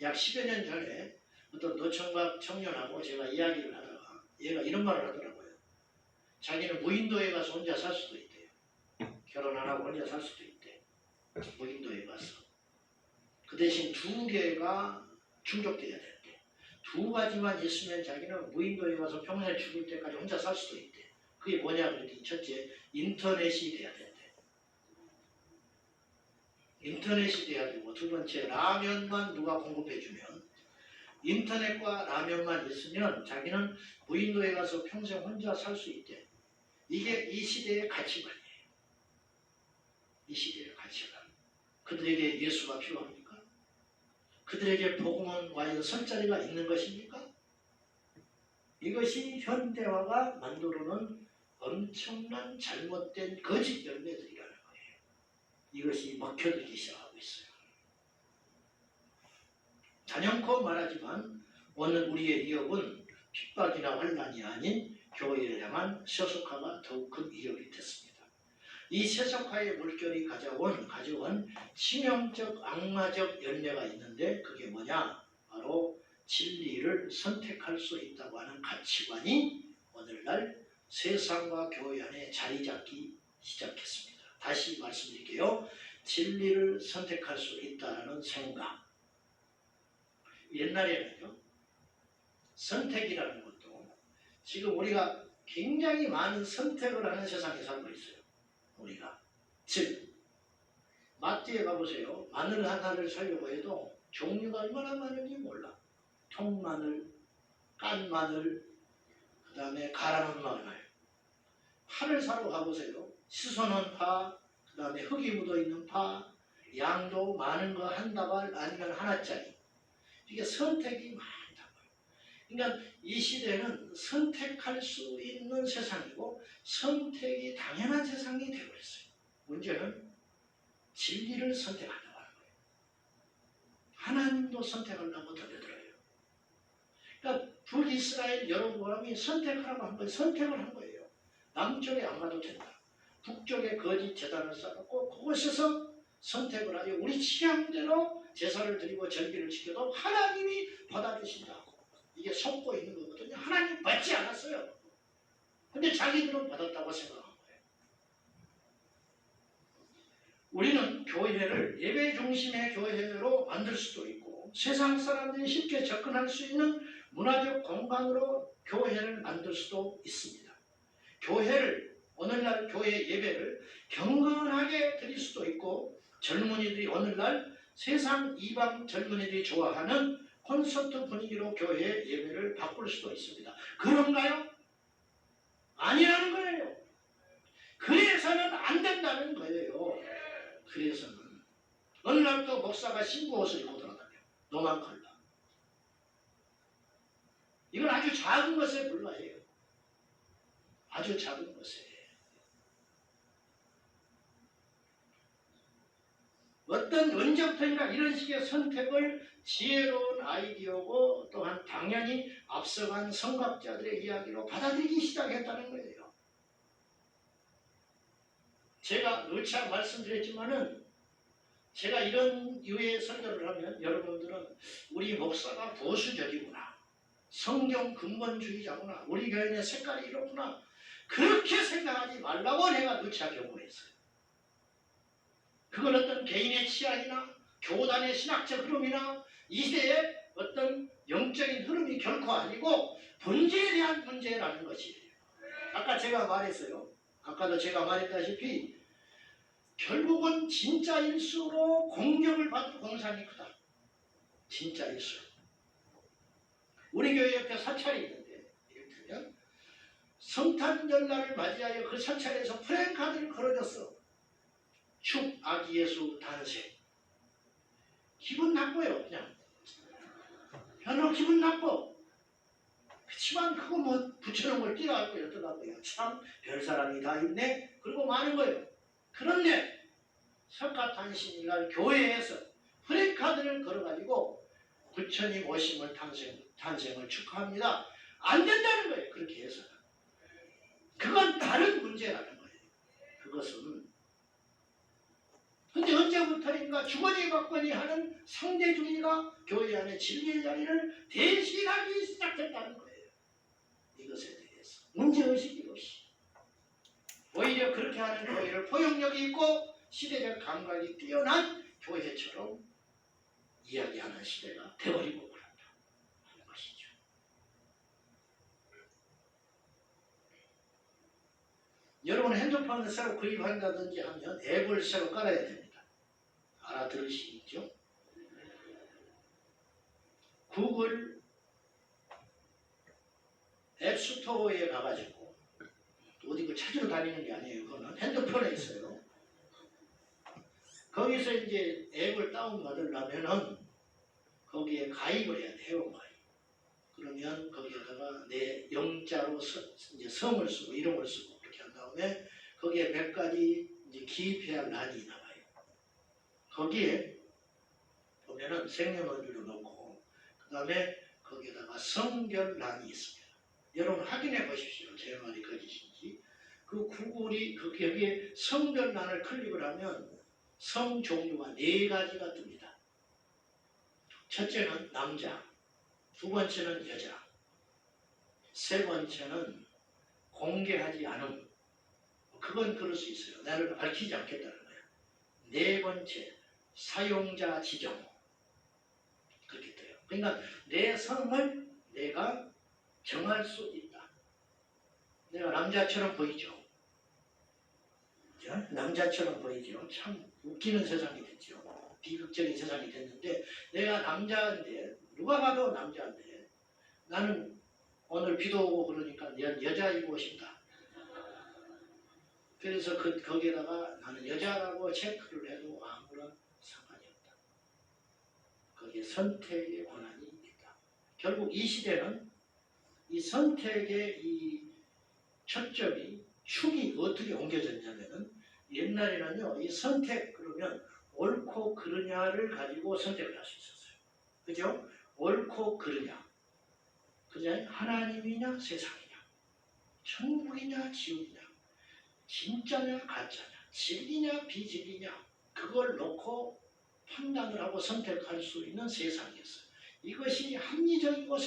약 10여 년 전에 어떤 노총각 청년하고 제가 이야기를 하다가 얘가 이런 말을 하더라고요. 자기는 무인도에 가서 혼자 살 수도 있대요. 결혼 안 하고 혼자 살 수도 있대. 무인도에 가서. 그 대신 두 개가 충족돼야 된대. 두 가지만 있으면 자기는 무인도에 가서 평생 죽을 때까지 혼자 살 수도 있대. 그게 뭐냐 그랬더니 첫째, 인터넷이 돼야 된대. 인터넷이 돼야 되고 두 번째, 라면만 누가 공급해주면 인터넷과 라면만 있으면 자기는 무인도에 가서 평생 혼자 살 수 있대. 이게 이 시대의 가치관이에요. 이 시대의 가치관. 그들에게 예수가 필요합니까? 그들에게 복음은 과연 설 자리가 있는 것입니까? 이것이 현대화가 만들어놓은 엄청난 잘못된 거짓 열매들이라는 거예요. 이것이 먹혀들기 시작하고 있어요. 단연코 말하지만 오늘 우리의 위협은 핍박이나 환난이 아닌 교회를 향한 세속화가 더욱 큰 위협이 됐습니다. 이 세속화의 물결이 가져온 치명적 악마적 열매가 있는데 그게 뭐냐? 바로 진리를 선택할 수 있다고 하는 가치관이 오늘날 세상과 교회 안에 자리 잡기 시작했습니다. 다시 말씀드릴게요. 진리를 선택할 수 있다는 생각. 옛날에는요. 선택이라는 것도 지금 우리가 굉장히 많은 선택을 하는 세상에 살고 있어요. 우리가. 즉 마트에 가보세요. 마늘 하나를 사려고 해도 종류가 얼마나 많은지 몰라. 통마늘, 깐마늘, 그 다음에 갈아놓은 마늘. 파를 사러 가보세요. 시소는 파, 그 다음에 흙이 묻어있는 파, 양도 많은 거 한 다발 아니면 하나짜리. 이게 선택이 많다고요. 그러니까 이 시대는 선택할 수 있는 세상이고 선택이 당연한 세상이 되어버렸어요. 문제는 진리를 선택한다고 하는 거예요. 하나님도 선택하려고 달려들어요. 그러니까 북이스라엘 여로보암이 선택하라고 한 거예요. 선택을 한 거예요. 남쪽에 안 가도 된다. 북쪽에 거짓 제단을 쌓았고 그곳에서 선택을 하여 우리 취향대로 제사를 드리고 절기를 지켜도 하나님이 받아주신다. 이게 속고 있는 거거든요. 하나님 받지 않았어요. 근데 자기들은 받았다고 생각한 거예요. 우리는 교회를 예배 중심의 교회로 만들 수도 있고 세상 사람들이 쉽게 접근할 수 있는 문화적 공간으로 교회를 만들 수도 있습니다. 교회를 오늘날 교회 예배를 경건하게 드릴 수도 있고 젊은이들이 오늘날 세상 이방 젊은이들이 좋아하는 콘서트 분위기로 교회 예배를 바꿀 수도 있습니다. 그런가요? 아니라는 거예요. 그래서는 안 된다는 거예요. 그래서는 어느 날 또 목사가 신부 옷을 입고 돌아다녀. 노만 컬러. 이건 아주 작은 것에 불과해요. 아주 작은 것에. 어떤 언제부터인가 이런 식의 선택을 지혜로운 아이디어고 또한 당연히 앞서간 성각자들의 이야기로 받아들이기 시작했다는 거예요. 제가 누차 말씀드렸지만은 제가 이런 유의 설교를 하면 여러분들은 우리 목사가 보수적이구나. 성경 근본주의자구나. 우리 교회의 색깔이 이렇구나. 그렇게 생각하지 말라고 내가 누차 경고했어요. 그건 어떤 개인의 취향이나 교단의 신학적 흐름이나 이 시대의 어떤 영적인 흐름이 결코 아니고 본질에 대한 문제라는 것이에요. 아까 제가 말했어요. 아까도 제가 말했다시피 결국은 진짜일수록 공격을 받을 공산이 크다. 진짜일수록. 우리 교회 옆에 사찰이 있는데 이를테면 성탄절날을 맞이하여 그 사찰에서 프랜카드를 걸어줬어. 축 아기 예수 탄생. 기분 나빠요. 그냥 별로 기분 나빠. 그치만 그거 뭐 붙여놓은 걸 띄어갖고 어떡하고요. 참 별사람이 다 있네. 그리고 많은 거예요. 그런데 석가탄신일날 교회에서 프랜카드를 걸어가지고 부처님 오심을 탄생을 축하합니다. 안 된다는 거예요. 그렇게 해서는. 그건 다른 문제라는 거예요. 그것은 근데 언제부터인가 주거니 받거니 하는 상대주의가 교회 안에 진리의 자리를 대신하기 시작했다는 거예요. 이것에 대해서 문제의식이 없이 오히려 그렇게 하는 교회를 포용력이 있고 시대적 감각이 뛰어난 교회처럼 이야기하는 시대가 되어버리고 그런다 하는 것이죠. 여러분 핸드폰을 새로 구입한다든지 하면 앱을 새로 깔아야 됩니다. 알아들으시죠? 구글 앱스토어에 가가지고 어디 그 찾으러 다니는 게 아니에요. 그거는 핸드폰에 있어요. 거기서 이제 앱을 다운받으려면은 거기에 가입을 해야 돼요. 회원 가입. 그러면 거기에다가 내 영자로 이제 성을 쓰고 이름을 쓰고 그렇게 한 다음에 거기에 몇 가지 이제 기입해야 할 란이 나와요. 거기에 보면은 생년월일을 넣고 그 다음에 거기에다가 성별란이 있습니다. 여러분 확인해 보십시오. 제 말이 거짓인지. 그 구글이 거기에 성별란을 클릭을 하면 성 종류가 4가지가 뜹니다. 첫째는 남자, 두 번째는 여자, 세 번째는 공개하지 않음. 그건 그럴 수 있어요. 나를 밝히지 않겠다는 거예요. 네 번째, 사용자 지정. 그렇게 돼요. 그러니까 내 성을 내가 정할 수 있다. 내가 남자처럼 보이죠. 남자처럼 보이죠. 참 웃기는 세상이 됐죠. 비극적인 세상이 됐는데 내가 남자인데 누가 봐도 남자인데 나는 오늘 비도 오고 그러니까 여자 입고 싶다. 그래서 거기에다가 나는 여자라고 체크를 해도 아무런 상관이 없다. 거기에 선택의 권한이 있다. 결국 이 시대는 이 선택의 이 초점이 축이 어떻게 옮겨졌냐면은 옛날에는요 이 선택 그러면 옳고 그르냐를 가지고 선택을 할 수 있었어요. 그죠? 옳고 그르냐. 그죠? 하나님이냐 세상이냐. 천국이냐 지옥이냐. 진짜냐 가짜냐. 진리냐 비진리냐. 그걸 놓고 판단을 하고 선택할 수 있는 세상이었어요. 이것이 합리적이고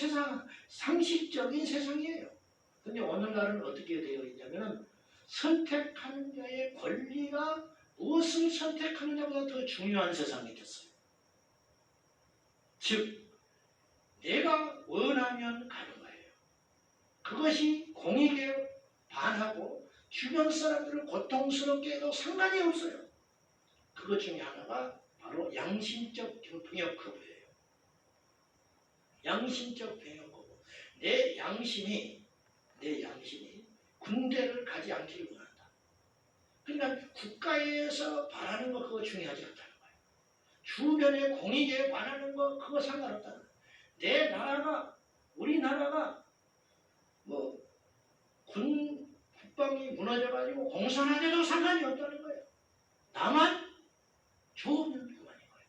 상식적인 세상이에요. 근데 오늘날은 어떻게 되어 있냐면 선택하는 자의 권리가 무엇을 선택하느냐보다 더 중요한 세상이 됐어요. 즉 내가 원하면 가는 거예요. 그것이 공익에 반하고 주변 사람들을 고통스럽게 해도 상관이 없어요. 그것 중에 하나가 바로 양심적 병역 거부예요. 양심적 병역 거부. 내 양심이 군대를 가지 않기를 원한다. 그러니까 국가에서 바라는 거 그거 중요하지 않다는 거예요. 주변의 공익에 반하는 거 그거 상관없다는 거예요. 내 나라가 우리나라가 뭐 국방이 무너져가지고 공산화돼도 상관이 없다는 거예요. 나만 좋으면 그만인 거예요.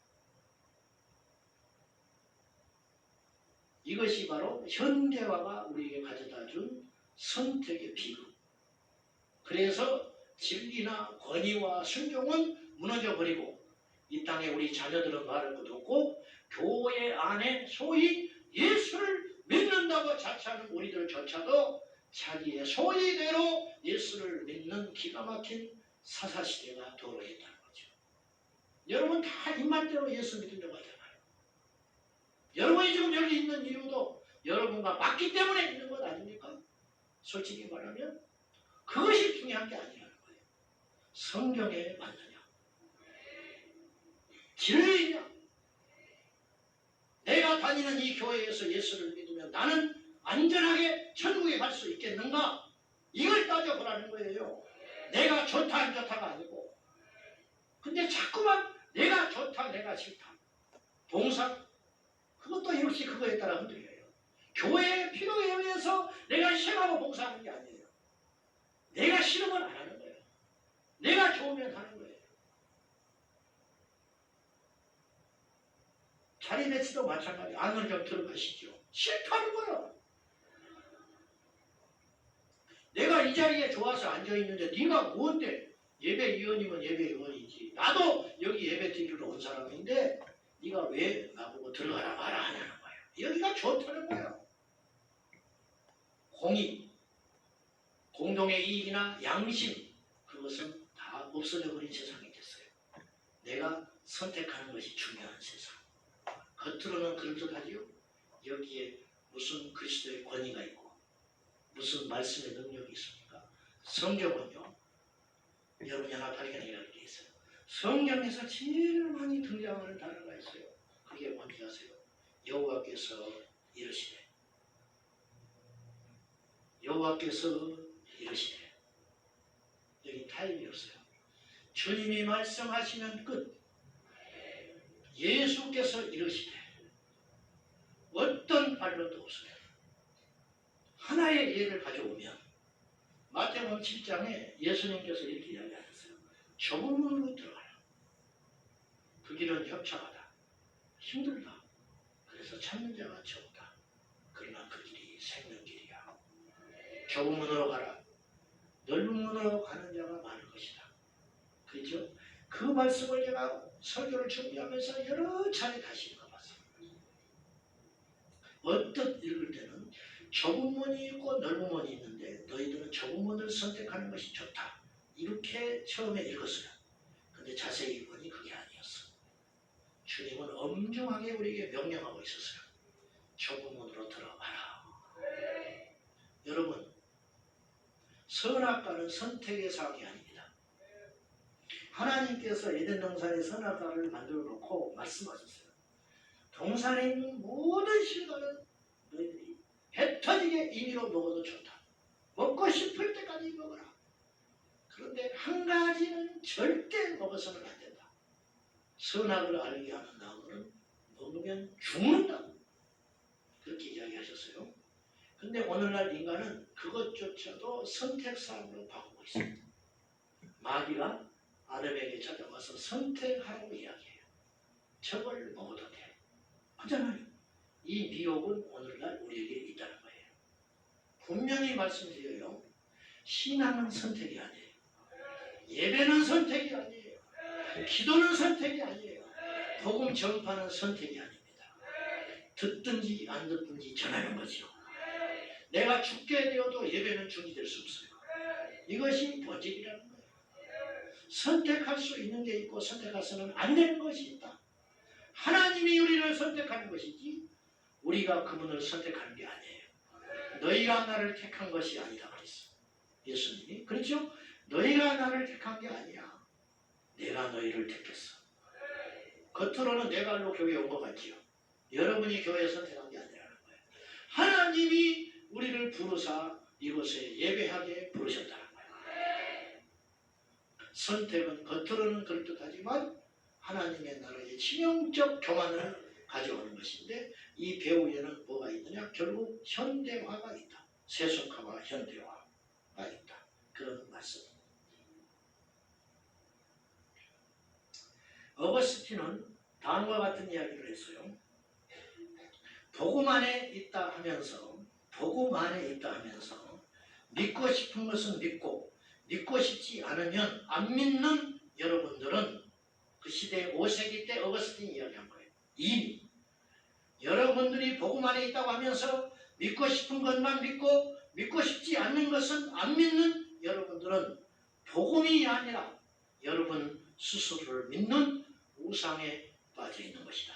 이것이 바로 현대화가 우리에게 가져다준 선택의 비극. 그래서 진리나 권위와 순종은 무너져버리고 이 땅에 우리 자녀들은 말할 것도 없고 교회 안에 소위 예수를 믿는다고 자처하는 우리들조차도 자기의 소위대로 예수를 믿는 기가 막힌 사사시대가 도래했다는 거죠. 여러분 다 입맛대로 예수 믿으려고 하잖아요. 여러분이 지금 여기 있는 이유도 여러분과 맞기 때문에 있는 것 아닙니까? 솔직히 말하면 그것이 중요한 게 아니라는 거예요. 성경에 맞느냐? 진리냐? 내가 다니는 이 교회에서 예수를 믿으면 나는 안전하게 천국에 갈 수 있겠는가? 이걸 따져보라는 거예요. 내가 좋다 안 좋다가 아니고. 근데 자꾸만 내가 좋다 내가 싫다. 봉사? 그것도 역시 그거에 따라 흔들려요. 교회의 필요에 의해서 내가 싫어하고 봉사하는 게 아니에요. 내가 싫으면 안 하는 거예요. 내가 좋으면 하는 거예요. 자리 배치도 마찬가지. 안을 좀 들어가시죠. 싫다는 거예요. 내가 이 자리에 좋아서 앉아있는데 네가 뭔데? 예배위원이면 예배위원이지. 나도 여기 예배 드리러 온 사람인데 네가 왜 나보고 들어가라 마라 하냐는 거예요. 여기가 좋다는 거예요. 공의, 공동의 이익이나 양심 그것은 다 없어져 버린 세상이 됐어요. 내가 선택하는 것이 중요한 세상. 겉으로는 그럴듯하지요. 여기에 무슨 그리스도의 권위가 있고 무슨 말씀의 능력이 있습니까? 성경은요. 여러분이 하나 발견해야 게 있어요. 성경에서 제일 많이 등장하는 단어가 있어요. 그게 뭔지 아세요? 여호와께서 이르시되. 여호와께서 이르시되. 여기 타임이 없어요. 주님이 말씀하시면 끝. 예수께서 이르시되. 어떤 반론도 없어요. 하나의 예를 가져오면 마태복음 7장에 예수님께서 이렇게 이야기하셨어요. 좁은 문으로 들어가라. 그 길은 협착하다. 힘들다. 그래서 찾는 자가 적다. 그러나 그 길이 생명길이야. 좁은 문으로 가라. 넓은 문으로 가는 자가 많을 것이다. 그렇죠? 그 말씀을 제가 설교를 준비하면서 여러 차례 다시 읽어봤어요. 어떤 읽을 때는 좁은 문이 있고 넓은 문이 있는데 너희들은 좁은 문을 선택하는 것이 좋다. 이렇게 처음에 읽었어요. 근데 자세히 보니 그게 아니었어. 주님은 엄중하게 우리에게 명령하고 있었어요. 좁은 문으로 들어가라. 여러분, 선악과는 선택의 사항이 아닙니다. 하나님께서 에덴 동산에 선악과를 만들어 놓고 말씀하셨어요. 동산에 있는 모든 실과는 너희들이 배 터지게 임의로 먹어도 좋다. 먹고 싶을 때까지 먹어라. 그런데 한 가지는 절대 먹어서는 안 된다. 선악을 알게 하는 나무는 먹으면 죽는다. 그렇게 이야기하셨어요. 근데 오늘날 인간은 그것조차도 선택사항으로 바꾸고 있습니다. 마귀가 아담에게 찾아와서 선택하라고 이야기해요. 저걸 먹어도 돼. 하잖아요. 이 미혹은 오늘날 우리에게 있다는 거예요. 분명히 말씀드려요. 신앙은 선택이 아니에요. 예배는 선택이 아니에요. 기도는 선택이 아니에요. 복음 전파는 선택이 아닙니다. 듣든지 안 듣든지 전하는 거죠. 내가 죽게 되어도 예배는 죽이 될 수 없어요. 이것이 본질이라는 거예요. 선택할 수 있는 게 있고 선택해서는 안 되는 것이 있다. 하나님이 우리를 선택하는 것이지 우리가 그분을 선택하는 게 아니에요. 너희가 나를 택한 것이 아니다 그랬어. 예수님이. 그렇죠? 너희가 나를 택한 게 아니야. 내가 너희를 택했어. 겉으로는 내 발로 교회에 온 것 같지요. 여러분이 교회에 선택한 게 아니라는 거예요. 하나님이 우리를 부르사 이곳에 예배하게 부르셨다는 거예요. 선택은 겉으로는 그럴듯하지만 하나님의 나라의 치명적 교만을 가져오는 것인데 이 배후에는 뭐가 있느냐? 결국 현대화가 있다. 세속화와 현대화가 있다. 그런 말씀. 어거스틴은 다음과 같은 이야기를 했어요. 복음 안에 있다 하면서 믿고 싶은 것은 믿고 싶지 않으면 안 믿는 여러분들은 그 시대 5세기 때 어거스틴이 이야기한 거예요. 이미 여러분들이 복음 안에 있다고 하면서 믿고 싶은 것만 믿고 싶지 않는 것은 안 믿는 여러분들은 복음이 아니라 여러분 스스로를 믿는 우상에 빠져 있는 것이다.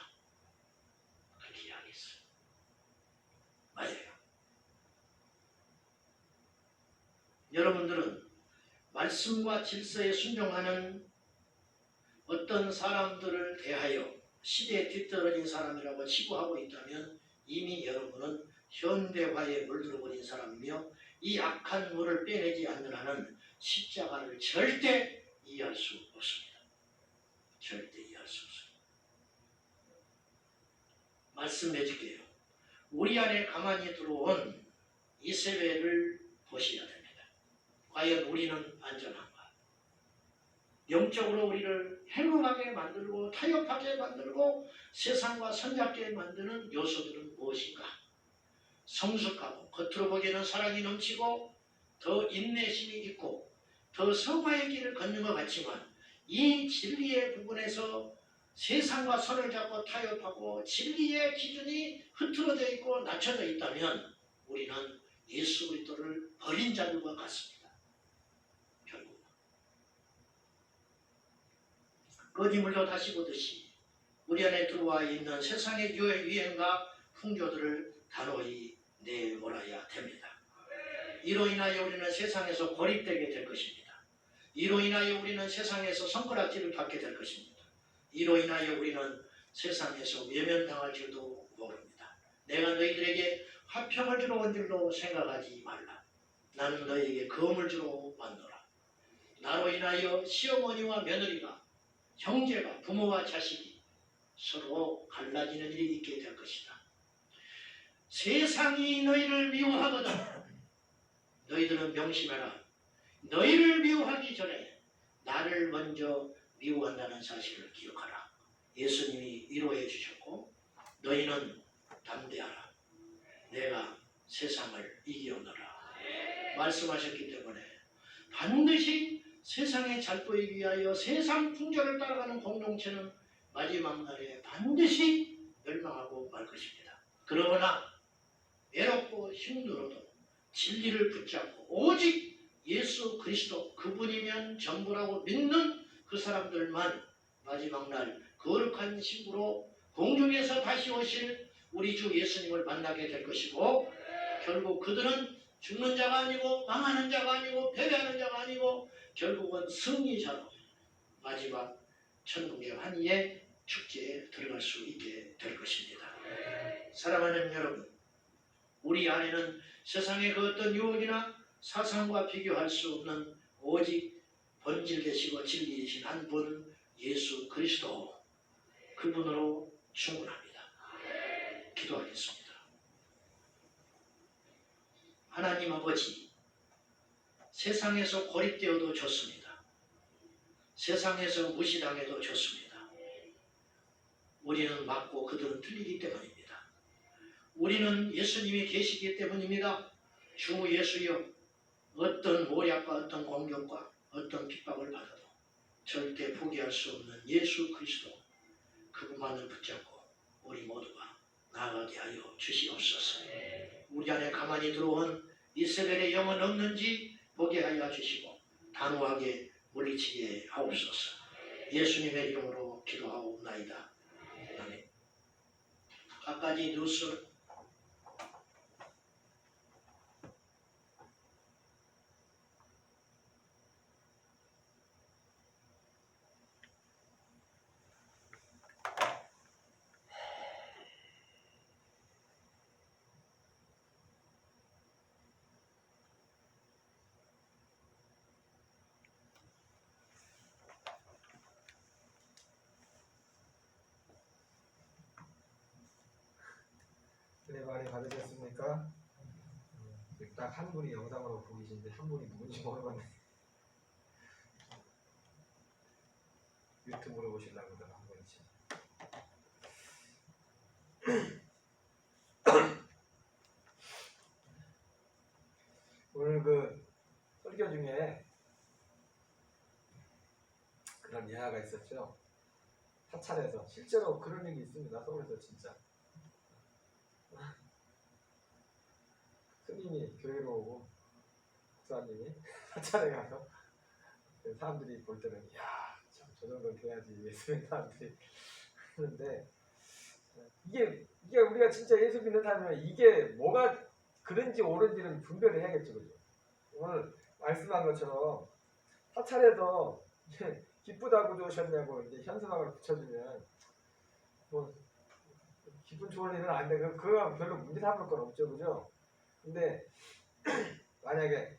그렇게 이야기했어요. 맞아요. 여러분들은 말씀과 질서에 순종하는 어떤 사람들을 대하여 시대에 뒤떨어진 사람이라고 치부하고 있다면 이미 여러분은 현대화에 물들어버린 사람이며 이 악한 물을 빼내지 않는 한은 십자가를 절대 이해할 수 없습니다. 절대 이해할 수 없습니다. 말씀해 줄게요. 우리 안에 가만히 들어온 이세벨을 보셔야 됩니다. 과연 우리는 안전한가? 영적으로 우리를 행음하게 만들고 타협하게 만들고 세상과 선잡게 만드는 요소들은 무엇인가? 성숙하고 겉으로 보기에는 사랑이 넘치고 더 인내심이 있고 더 성화의 길을 걷는 것 같지만 이 진리의 부분에서 세상과 손을 잡고 타협하고 진리의 기준이 흐트러져 있고 낮춰져 있다면 우리는 예수 그리스도를 버린 자들과 같습니다. 결국 거짓물로 다시 보듯이 우리 안에 들어와 있는 세상의 유행과 풍조들을 단호히 내몰아야 됩니다. 이로 인하여 우리는 세상에서 고립되게 될 것입니다. 이로 인하여 우리는 세상에서 손가락질을 받게 될 것입니다. 이로 인하여 우리는 세상에서 외면당할 줄도 모릅니다. 내가 너희들에게 화평을 주러 온 줄로 생각하지 말라. 나는 너희에게 검을 주러 왔노라. 나로 인하여 시어머니와 며느리가 형제가 부모와 자식이 서로 갈라지는 일이 있게 될 것이다. 세상이 너희를 미워하거든 너희들은 명심해라. 너희를 미워하기 전에 나를 먼저 미워한다는 사실을 기억하라. 예수님이 위로해 주셨고 너희는 담대하라. 내가 세상을 이기오노라 말씀하셨기 때문에 반드시 세상에 잘 보이기 위하여 세상 풍조를 따라가는 공동체는 마지막 날에 반드시 멸망하고 말 것입니다. 그러나 외롭고 힘들어도 진리를 붙잡고 오직 예수 그리스도 그분이면 전부라고 믿는 그 사람들만 마지막 날 거룩한 신부로 공중에서 다시 오실 우리 주 예수님을 만나게 될 것이고 결국 그들은 죽는 자가 아니고 망하는 자가 아니고 패배하는 자가 아니고 결국은 승리자로 마지막 천국의 환희에 축제에 들어갈 수 있게 될 것입니다. 사랑하는 여러분, 우리 안에는 세상의 그 어떤 유혹이나 사상과 비교할 수 없는 오직 본질되시고 진리이신 한 분 예수 그리스도, 그분으로 충분합니다. 기도하겠습니다. 하나님 아버지, 세상에서 고립되어도 좋습니다. 세상에서 무시당해도 좋습니다. 우리는 맞고 그들은 틀리기 때문입니다. 우리는 예수님이 계시기 때문입니다. 주 예수여, 어떤 모략과 어떤 공격과 어떤 핍박을 받아도 절대 포기할 수 없는 예수 그리스도, 그분만을 붙잡고 우리 모두가 나아가게 하여 주시옵소서. 우리 안에 가만히 들어온 이세벨의 영은 없는지 보게 하여 주시고 단호하게 물리치게 하옵소서. 예수님의 이름으로 기도하옵나이다. 아멘. 까까지 뉴스 은혜 많이 받으셨습니까? 딱 한 분이 영상으로 보고 계신데 한 분이 누군지 모르겠네. 유튜브로 보시려고 그러나 한 분이지. 오늘 그 설교 중에 그런 예화가 있었죠. 사찰에서 실제로 그런 일이 있습니다. 서울에서 진짜 스님이 교회로 오고 목사님이 사찰에 가서 사람들이 볼 때는 이야 참 저 정도는 돼야지 예수 사람들이 하는데, 이게 우리가 진짜 예수 믿는 사람이면 이게 뭐가 그런지 옳은지는 분별을 해야겠죠. 그죠? 오늘 말씀한 것처럼 사찰에서 기쁘다고 좋으셨냐고 이제 현수막을 붙여주면 뭐 기분 좋은 일은 아닌데 그거 별로 문제 삼을 건 없죠. 그죠? 근데 만약에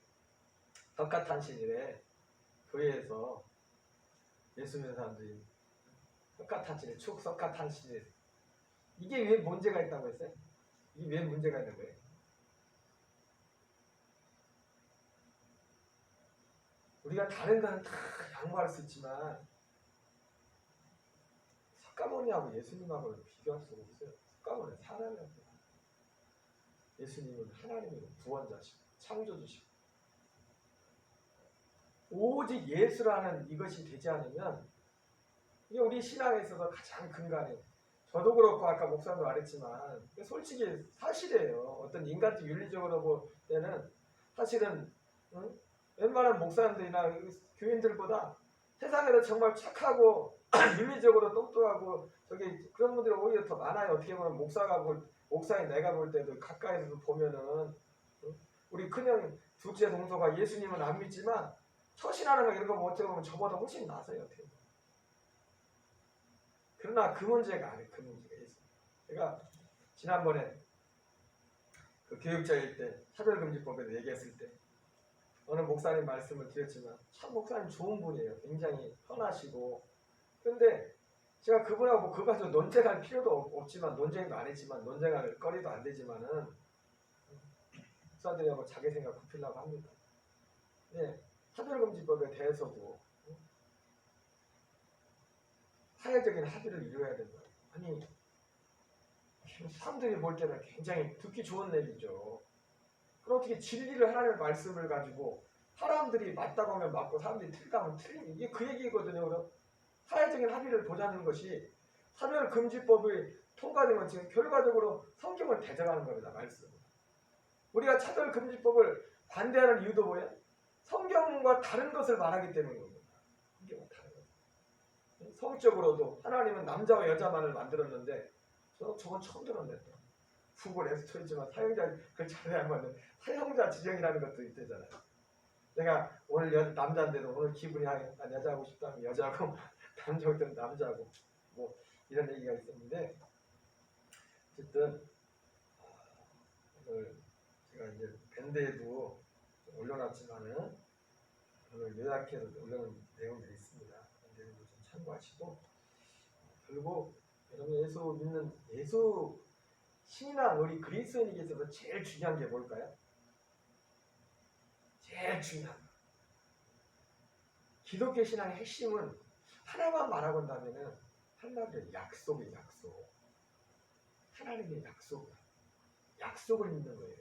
석가탄신일에 교회에서 예수 믿는 사람들이 석가탄신일, 축석가탄신일, 이게 왜 문제가 있다고 했어요? 이게 왜 문제가 있는 거예요? 우리가 다른 거는 다 양보할 수 있지만 석가모니하고 예수님하고 비교할 수가 없어요. 석가모니는 사람이라고. 예수님은 하나님이고 구원자시고 창조주시고, 오직 예수라는 이것이 되지 않으면, 이게 우리 신앙에 있어서 가장 근간이, 저도 그렇고 아까 목사도 말했지만 솔직히 사실이에요. 어떤 인간적 윤리적으로 볼 때는 사실은 웬만한 목사님들이나 교인들보다 세상에서 정말 착하고 윤리적으로 똑똑하고 그런 분들이 오히려 더 많아요. 어떻게 보면 목사인 내가 볼 때도 가까이서 보면은 우리 큰형 둘째 동서가 예수님은 안 믿지만 처신하는 거 이런 거 어떻게 보면 저보다 훨씬 나서요. 어떻게 보면. 그러나 그 문제가 아니에요. 그 문제가 있어요. 제가 지난번에 그 교육자일 때 차별금지법에 얘기했을 때 어느 목사님 말씀을 드렸지만 참 목사님 좋은 분이에요. 굉장히 편하시고. 그런데 제가 그분하고 뭐 그거 가지고 논쟁할 필요도 없지만, 논쟁도 안 했지만, 논쟁할 거리도 안 되지만은 목사들하고 자기 생각 굽히려고 합니다. 네, 차별금지법에 대해서도 사회적인 합의를 이루어야 된다. 아니, 사람들이 볼 때는 굉장히 듣기 좋은 얘기죠. 그럼 어떻게 진리를 하나님의 말씀을 가지고 사람들이 맞다고 하면 맞고 사람들이 틀리다 하면 틀린, 이게 그 얘기거든요. 그럼 사회적인 합의를 보자는 것이 차별금지법이 통과된 건 지금 결과적으로 성경을 대적하는 겁니다. 말씀. 우리가 차별금지법을 반대하는 이유도 뭐예요? 성경과 다른 것을 말하기 때문인 겁니다. 성경과 다른 것. 성적으로도 하나님은 남자와 여자만을 만들었는데 저건 처음 들었는데, 후보 에스토이지만 사용자 그걸 잘해야만 사용자 지정이라는 것도 있대잖아요. 내가 오늘 남자인데도 오늘 기분이 난 여자하고 싶다면 여자고 남자고 남자고 뭐 이런 얘기가 있었는데 어쨌든 오늘 제가 이제 밴드에도 올려놨지만은 오늘 요약해서 올려놓은 내용들이 있습니다. 그런 내용도 좀 참고하시고 결국 여러분 예수 믿는 예수 신앙 우리 그리스도인에게 있어서 제일 중요한 게 뭘까요? 제일 중요한 거. 기독교 신앙의 핵심은 하나만 말하고 한다면은 한마디로 약속의 약속. 하나님의 약속. 약속을 믿는 거예요.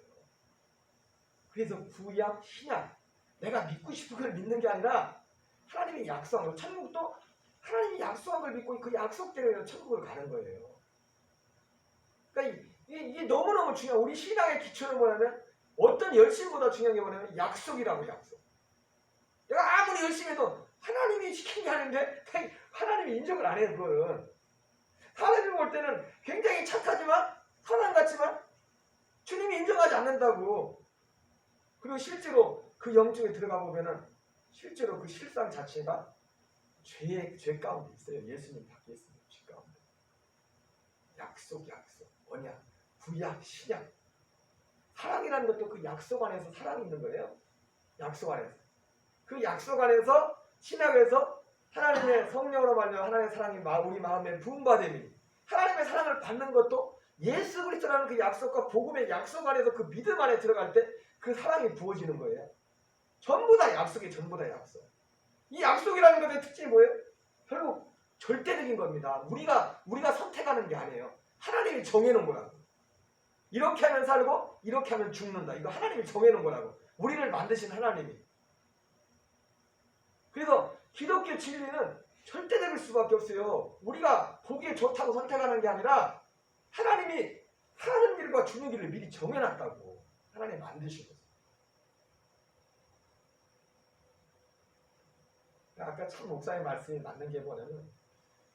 그래서 구약, 신약 내가 믿고 싶은 걸 믿는 게 아니라 하나님이 약속한 거. 천국도 하나님이 약속한 걸 믿고 그 약속대로 천국을 가는 거예요. 그러니까 이게 너무너무 중요한 우리 신앙의 기초는 뭐냐면 어떤 열심보다 중요한 게 뭐냐면 약속이라고 약속. 내가 아무리 열심히 해도 하나님이 시킨 게 아닌데 하나님이 인정을 안 해요. 그거는. 하나님이 볼 때는 굉장히 착하지만 선한 같지만 주님이 인정하지 않는다고. 그리고 실제로 그 영적에 들어가 보면은 실제로 그 실상 자체가 죄 가운데 있어요. 예수님 밖에 있습니다. 죄 가운데. 약속, 언약, 구약, 신약. 사랑이라는 것도 그 약속 안에서 사랑이 있는 거예요. 약속 안에서. 그 약속 안에서 신약에서 하나님의 성령으로 말미암아 하나님의 사랑이 우리 마음에 부음받음이 하나님의 사랑을 받는 것도 예수 그리스도라는 그 약속과 복음의 약속 안에서 그 믿음 안에 들어갈 때 그 사랑이 부어지는 거예요. 전부 다 약속이 전부 다 약속. 이 약속이라는 것의 특징이 뭐예요? 결국 절대적인 겁니다. 우리가 선택하는 게 아니에요. 하나님이 정해놓은 거라고. 이렇게 하면 살고 이렇게 하면 죽는다. 이거 하나님이 정해놓은 거라고. 우리를 만드신 하나님이. 그래서 기독교 진리는 절대적일 수밖에 없어요. 우리가 보기에 좋다고 선택하는 게 아니라 하나님이 하는 일과 주는 길을 미리 정해놨다고. 하나님 만드시고. 아까 참 목사님 말씀이 맞는 게 뭐냐면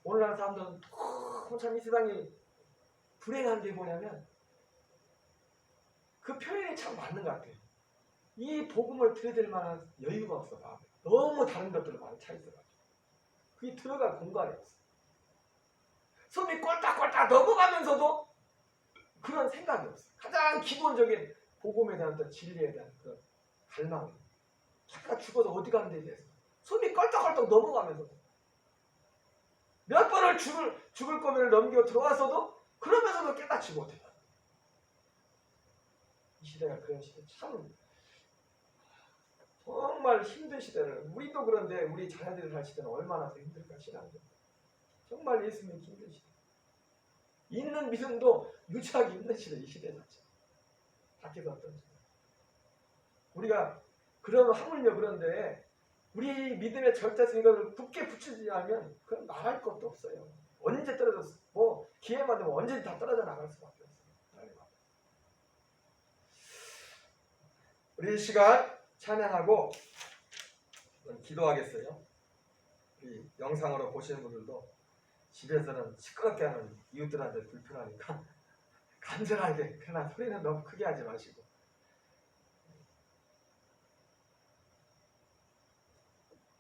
오늘날 사람들은 참 이 세상이 불행한 게 뭐냐면 그 표현이 참 맞는 것 같아요. 이 복음을 들여댈 만한 여유가 없어. 마음에. 너무 다른 것들로 많이 차 있어가지고 그게 들어갈 공간이 없어. 숨이 꼴딱꼴딱 넘어가면서도 그런 생각이 없어. 가장 기본적인 복음에 대한 또 진리에 대한 그 갈망. 자기가 죽어서 어디 가는 데 대해서 숨이 껄떡껄떡 넘어가면서도 몇 번을 죽을 고비를 넘겨 들어와서도 그러면서도 깨닫지 못해요. 이 시대가 그런 시대 참 정말 힘든 시대를 우리도 그런데 우리 자녀들이 살 시대는 얼마나 더 힘들까 신앙적으로. 정말 예수 믿기 힘든 시대. 있는 믿음도 유지하기 힘든 시대 이 시대 자체. 밖에서 어떤 시대. 우리가 그러면 하물며 그런데 우리 믿음의 절대성 이것을 굳게 붙이지 않으면 그건 말할 것도 없어요. 언제 떨어졌어? 뭐 기회만 되면 언제든지 다 떨어져 나갈 수밖에 없어요. 우리 이 시간 찬양하고 기도하겠어요. 우리 영상으로 보시는 분들도 집에서는 시끄럽게 하는 이웃들한테 불편하니까 간절하게 그러나 소리는 너무 크게 하지 마시고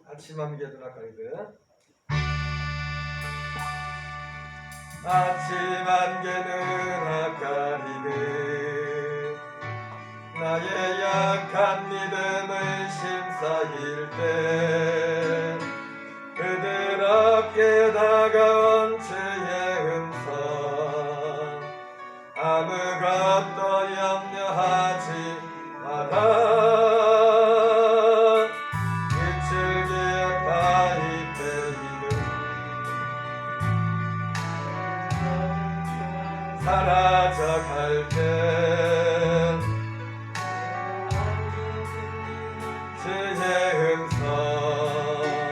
아침 안개 누나까지든 아침 안개 누나까지든 나의 약한 믿음을 심사일 때 그들에게 다가온 주의 음성 아무것도 염려하지 마라 사라져갈 때 주의 음성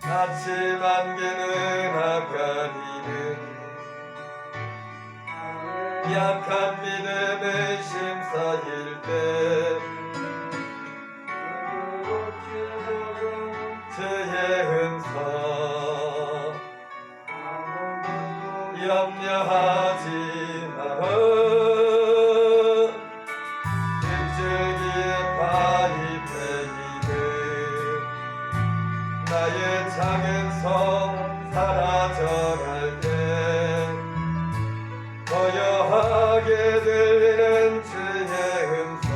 아침 안개는 아까리는 약한 믿음의 심사일 때 주의 은사 염려하지 마라 입줄기에 바위패이는 나의 작은 섬 사라져갈 때 고요하게 들리는 주의 음성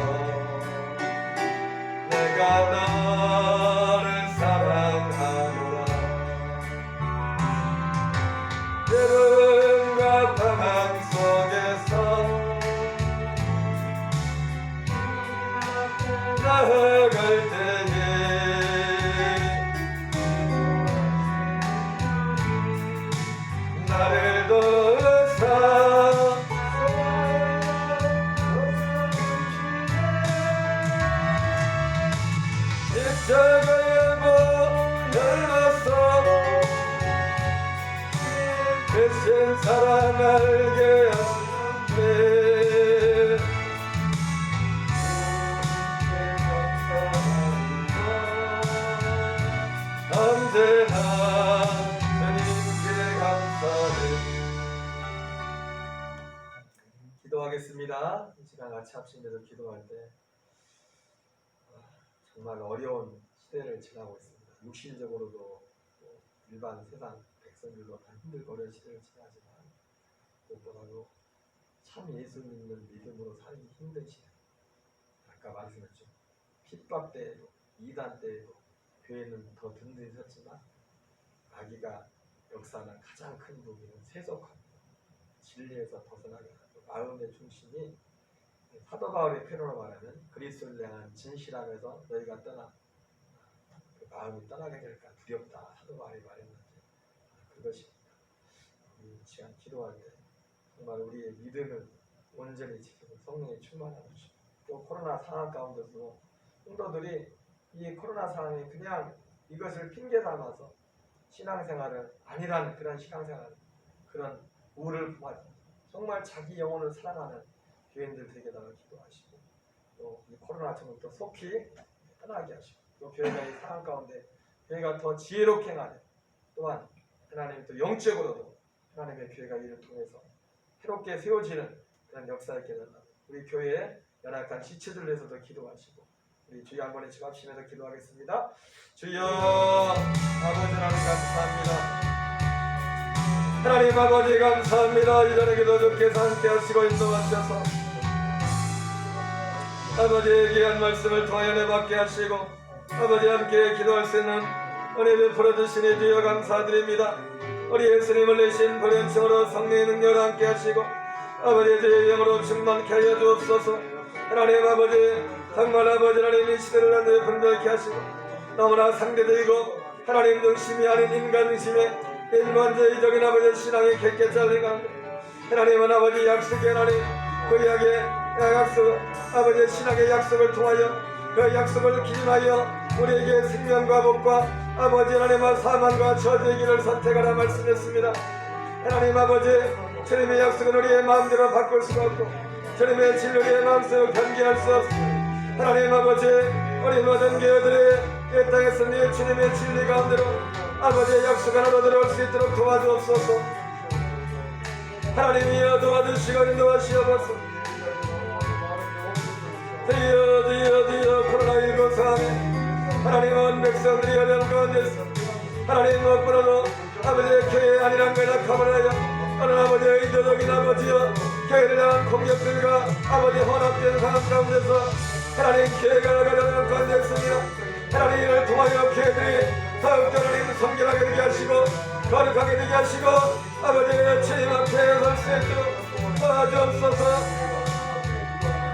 내가 너를 사랑하노라 때로움과 방황 속에서 나아갈 때에 나를 도우사 십자가의 문 열어서 대신 사랑 알게 하시네 언제나 주님께 감사를 기도하겠습니다. 이 시간 같이 합심해서 기도할 때 정말 어려운 시대를 지나고 있습니다. 육신적으로도 또 일반 세상 백성들도 다 힘들고 어려운 시대를 지나지만 무엇보다도 참 예수 믿는 믿음으로 살기 힘든 시대. 아까 말씀했죠. 핍박 때에도 이단 때에도 교회는 더 든든히 섰지만 마귀가 역사하는 가장 큰 무기는 세속합니다. 진리에서 벗어나게 하고 마음의 중심이 사도 바울의 표현으로 말하면 그리스도를 향한 진실함에서 너희가 떠나 그 마음이 떠나게 될까 두렵다. 사도 바울이 말했는데 그것입니다. 우리 시간 기도할 때 정말 우리의 믿음을 온전히 지키고 성령의 충만함을 주시고 또 코로나 상황 가운데서 성도들이 이 코로나 상황이 그냥 이것을 핑계 삼아서 신앙생활을 아니라는 그런 신앙생활 그런 우를 품하지 정말 자기 영혼을 사랑하는 교인들 되게다가 기도하시고 또 이 코로나 정부터 속히 떠나게 하시고 또 교회가 이 상황 가운데 교회가 더 지혜롭게 행하는 또한 하나님 또 영적으로도 하나님의 교회가 이를 통해서 새롭게 세워지는 그런 역사가 있게 된다. 우리 교회의 연약한 지체들 위해서도 기도하시고 우리 주여 한 번에 집합심에서 기도하겠습니다. 주여 아버지 하나님 감사합니다. 하나님 아버지 감사합니다. 이전에 기도 주께서 함께 하시고 인도하셔서 아버지의 귀한 말씀을 통하여 내받게 하시고 아버지 함께 기도할 수 있는 은혜 베풀어 주시니 주여 감사드립니다. 우리 예수님을 내신 불연성으로 성령의 능력을 함께 하시고 아버지 주의 영으로 충만케 하여 주옵소서. 하나님 아버지 정말 아버지 하나님 이 시대를 하늘에 분별케 하시고 너무나 상대적이고 하나님 중심이 아닌 인간 중심의 인간주의적인 아버지 신앙이 객게 잘린 가운데 하나님은 아버지 약속의 하나님 그 약의 약속 아버지의 신앙의 약속을 통하여 그 약속을 기준하여 우리에게 생명과 복과 아버지 하나님의 사망과 저주의 길을 선택하라 말씀했습니다. 하나님 아버지 주님의 약속은 우리의 마음대로 바꿀 수가 없고 주님의 진리의 마음속으로 변개할 수 없습니다. 하나님 아버지 우리 모든 교회들의 이 땅에서 네 주님의 진리 가운데로 아버지의 약속 안으로 들어올 수 있도록 도와주옵소서. 하나님이여 도와주시고 인도하시옵소서. 드디어 코로나19 상황에 하나님은 백성들이 어려운 가운데서 하나님 무엇보다도 아버지의 교회 아니란 것을 가버려야 하는 아버지의 의도적인 아버지여 교회를 향한 공격들과 아버지 혼합된 상황 가운데서 하나님 교회가 나가려는 가운데 있습니다. 하나님 이를 통하여 교회들이 더욱더 하나님 성결하게 되게 하시고 거룩하게 되게 하시고 아버지의 주님 앞에 설 수 있도록 도와주옵소서.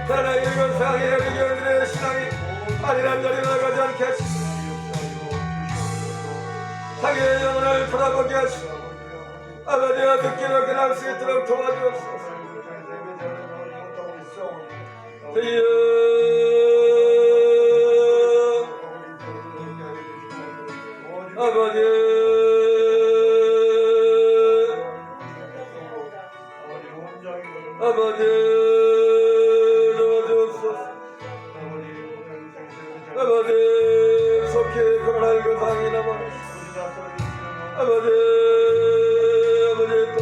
그러나 이런 상황에 우리 교회들의 신앙이 아니란 자리로 나가지 않게 하시고 자기의 영혼을 돌아보게 하시고 아버지와 듣기로 변할 수 있도록 도와주옵소서. 주여 아버지 아버지 도와주옵소서. 아버지 속히 그러할 그 상이나마 아버지 또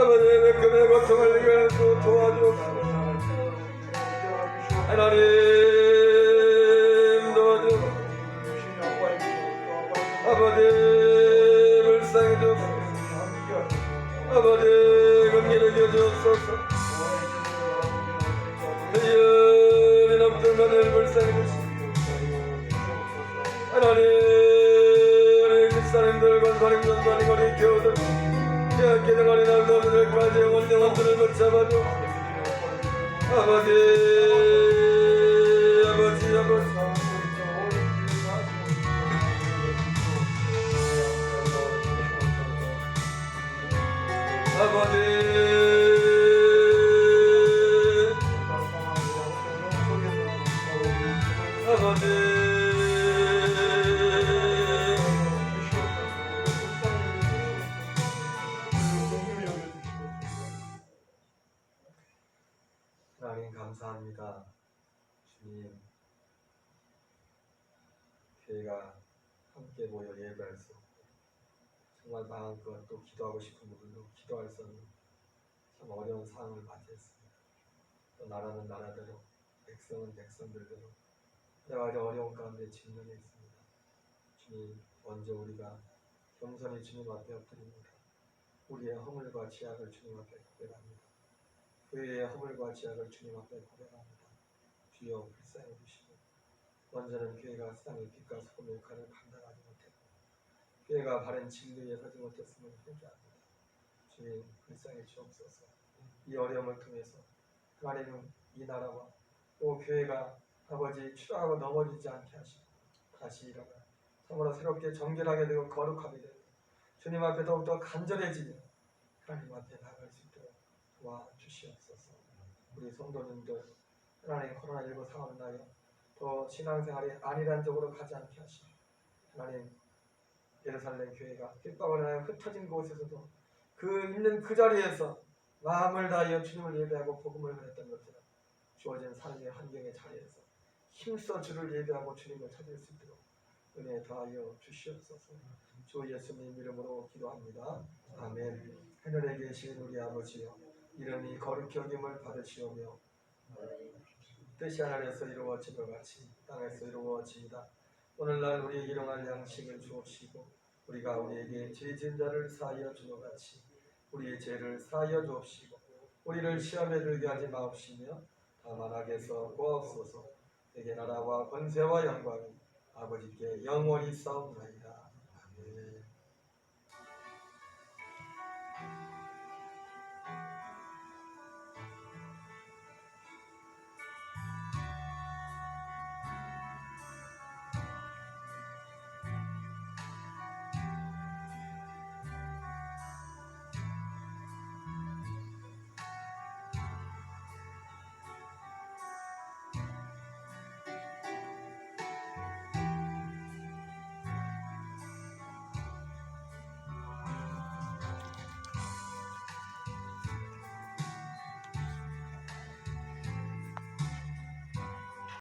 아버지 내 고통을 이겨낼 수 도와주옵소서. 하나님 도와주옵소서. 아버지 불쌍히 주옵소서. 아버지 긍휼히 여주옵소서. 의연이 넘치는 은혜를 불쌍히 주시옵소서. 하나님 우리 집사님들 권사님 전사님 우리 교우들 깨닫게 어린 아들들까지 영원들을 붙잡아주옵소서. 아버지 하나님 감사합니다. 주님, 교회가 함께 모여 예배할 수 없고 정말 마음껏 또 기도하고 싶은 부분도 기도할 수 없는 참 어려운 상황을 맞이했습니다. 또 나라는 나라대로 백성은 백성들대로 여러 가지 어려운 가운데 직면해 있습니다. 주님, 먼저 우리가 겸손히 주님 앞에 엎드립니다. 우리의 허물과 죄악을 주님 앞에 고백합니다. 교회의 허물과 죄악을 주님 앞에 고백합니다. 주여 불쌍히 주시고 먼저는 교회가 세상의 빛과 소금의 역할을 감당하지 못했고 교회가 바른 진리에 서지 못했음을 회개합니다. 주님 불쌍히 주옵소서. 이 어려움을 통해서 하나님은 이 나라와 또 교회가 아버지 추락하고 넘어지지 않게 하시고 다시 일어나 참으로 새롭게 정결하게 되고 거룩하게 되고 주님 앞에 더욱더 간절해지며 하나님 앞에 나갈 수 있도록 도와주시옵소서. 우리 성도님들 하나님 코로나19 상황을 인하여 또 신앙생활이 안일한 쪽으로 가지 않게 하시고 하나님 예루살렘 교회가 핍박을 하여 흩어진 곳에서도 그 있는 그 자리에서 마음을 다하여 주님을 예배하고 복음을 전했던 것처럼 주어진 삶의 환경의 자리에서 힘써 주를 예배하고 주님을 찾을 수 있도록 은혜 더하여 주시옵소서. 주 예수님 이름으로 기도합니다. 아멘. 하늘에 계신 우리 아버지여 이름이 거룩히 여김을 받으시오며 뜻이 하늘에서 이루어진 것 같이 땅에서 이루어지이다. 오늘날 우리에게 일용할 양식을 주옵시고 우리가 우리에게 죄 지은 자를 사하여 준 것 같이 우리의 죄를 사하여 주옵시고 우리를 시험에 들게 하지 마옵시며 다만 악에서 구하옵소서. 내게 나라와 권세와 영광이 아버지께 영원히 싸움나이다. 아멘.